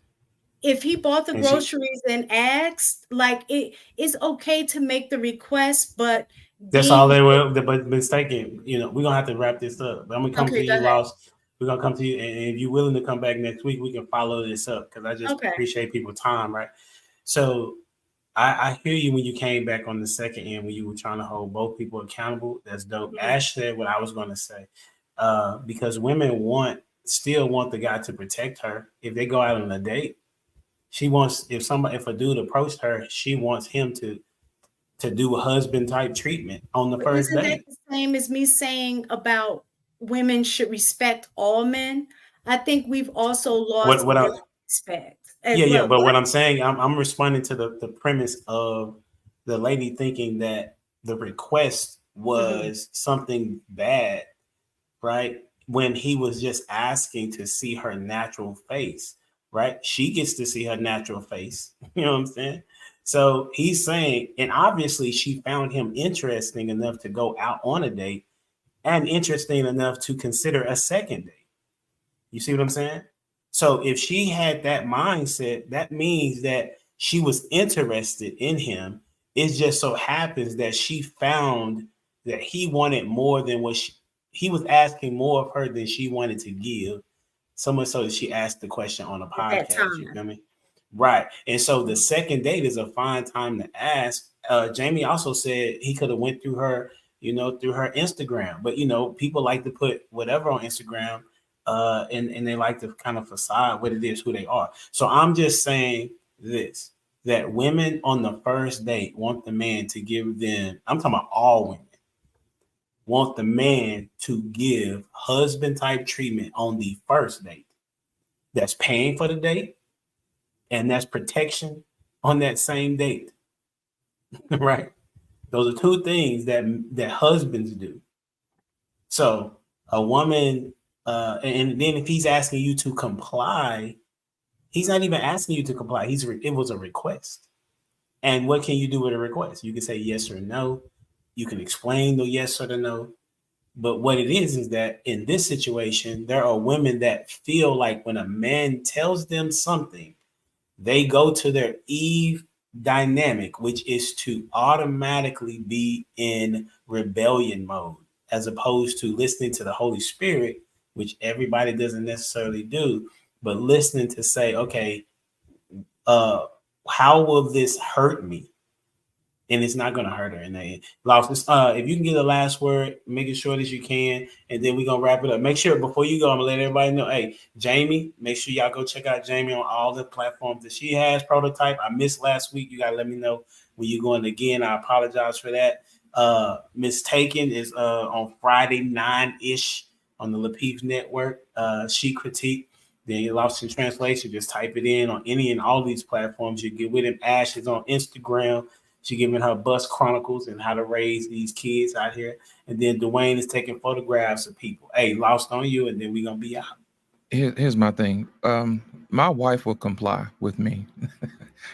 if he bought the And she, groceries and asked, like it is okay to make the request, but that's all being they were. But mistaken, we're gonna have to wrap this up. But I'm gonna come to okay, go you, ahead. Lost. We're gonna come to you, and if you're willing to come back next week, we can follow this up because I just Okay. appreciate people's time, right? So I hear you when you came back on the second end when you were trying to hold both people accountable. That's dope. Mhm. Ash said what I was gonna say, because women still want the guy to protect her if they go out on a date. She wants if a dude approached her, she wants him to do a husband type treatment on the But first isn't that date. the same as me saying about women should respect all men? I think we've also lost What I that respect as Yeah, well. but Go what ahead. I'm saying, I'm responding to the premise of the lady thinking that the request Mhm. was something bad, right? When he was just asking to see her natural face, right? She gets to see her natural face. You know what I'm saying? So he's saying, and obviously she found him interesting enough to go out on a date and interesting enough to consider a second date. You see what I'm saying? So if she had that mindset, that means that she was interested in him. It just so happens that she found that he wanted more than he was asking more of her than she wanted to give. So much so that she asked the question on a At that podcast. You time. feel me? Right. And so the second date is a fine time to ask. Jamie also said he could have went through her, through her Instagram. But people like to put whatever on Instagram, and they like to kind of facade what it is, who they are. So I'm just saying this, that women on the first date want the man to give them, I'm talking about all women, want the man to give husband type treatment on the first date. That's paying for the date and that's protection on that same date. Right? Those are two things that husbands do. So a woman, and then if he's asking you to comply, he's not even asking you to comply. It was a request. And what can you do with a request? You can say yes or no. You can explain the yes or the no. But what it is that in this situation, there are women that feel like when a man tells them something, they go to their Eve dynamic, which is to automatically be in rebellion mode, as opposed to listening to the Holy Spirit, which everybody doesn't necessarily do, but listening to say, okay, how will this hurt me? And it's not going to hurt her in the end. If you can get the last word, make it short as you can, and then we're going to wrap it up. Make sure before you go, I'm going to let everybody know, hey, Jamie, make sure y'all go check out Jamie on all the platforms that she has. Prototype, I missed last week. You got to let me know when you're going again. I apologize for that. Miss Taken is on Friday, 9-ish on the LaPeeps Network. She critiqued. Then you Lost in Translation. Just type it in on any and all these platforms. You get with him. Ash is on Instagram. She giving her bus chronicles and how to raise these kids out here. And then Dwayne is taking photographs of people. Hey, Lost on you, and then we're going to be out. Here's my thing. My wife will comply with me,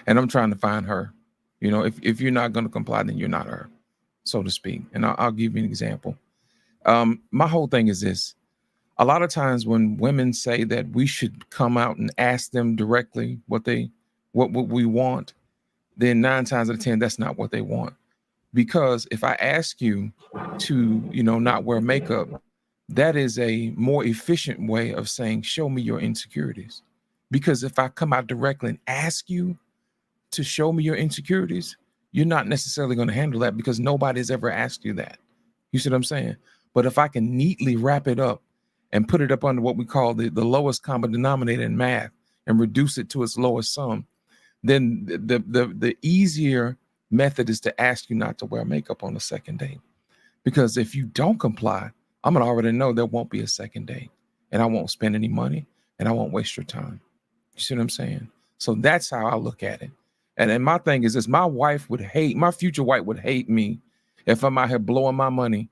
and I'm trying to find her. If you're not going to comply, then you're not her, so to speak. And I'll give you an example. My whole thing is this. A lot of times when women say that we should come out and ask them directly what we want, then 9 times out of 10, that's not what they want. Because if I ask you to, not wear makeup, that is a more efficient way of saying, show me your insecurities. Because if I come out directly and ask you to show me your insecurities, you're not necessarily going to handle that because nobody's ever asked you that. You see what I'm saying? But if I can neatly wrap it up and put it up under what we call the lowest common denominator in math and reduce it to its lowest sum, then the easier method is to ask you not to wear makeup on the second date. Because if you don't comply, I'm going to already know there won't be a second date and I won't spend any money and I won't waste your time. You see what I'm saying? So that's how I look at it. And my thing is this, my future wife would hate me if I'm out here blowing my money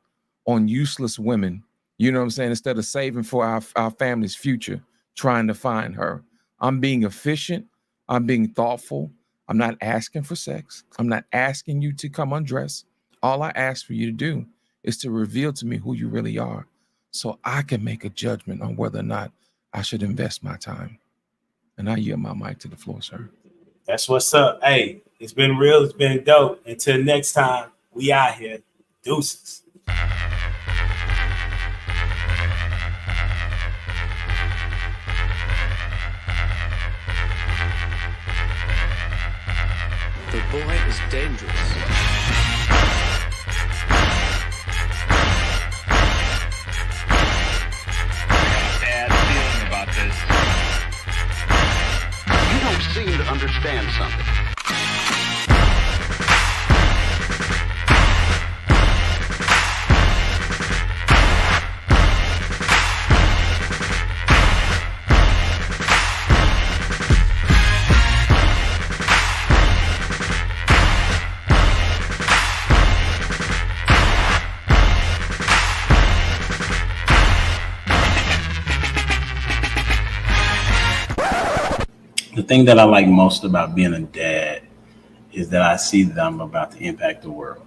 on useless women, you know what I'm saying? Instead of saving for our family's future, trying to find her. I'm being efficient. I'm being thoughtful. I'm not asking for sex. I'm not asking you to come undressed. All I ask for you to do is to reveal to me who you really are so I can make a judgment on whether or not I should invest my time. And I yield my mic to the floor, sir. That's what's up. Hey, it's been real. It's been dope. Until next time, we out here. Deuces. The boy is dangerous. Bad feeling about this. You don't seem to understand something. The thing that I like most about being a dad is that I see that I'm about to impact the world.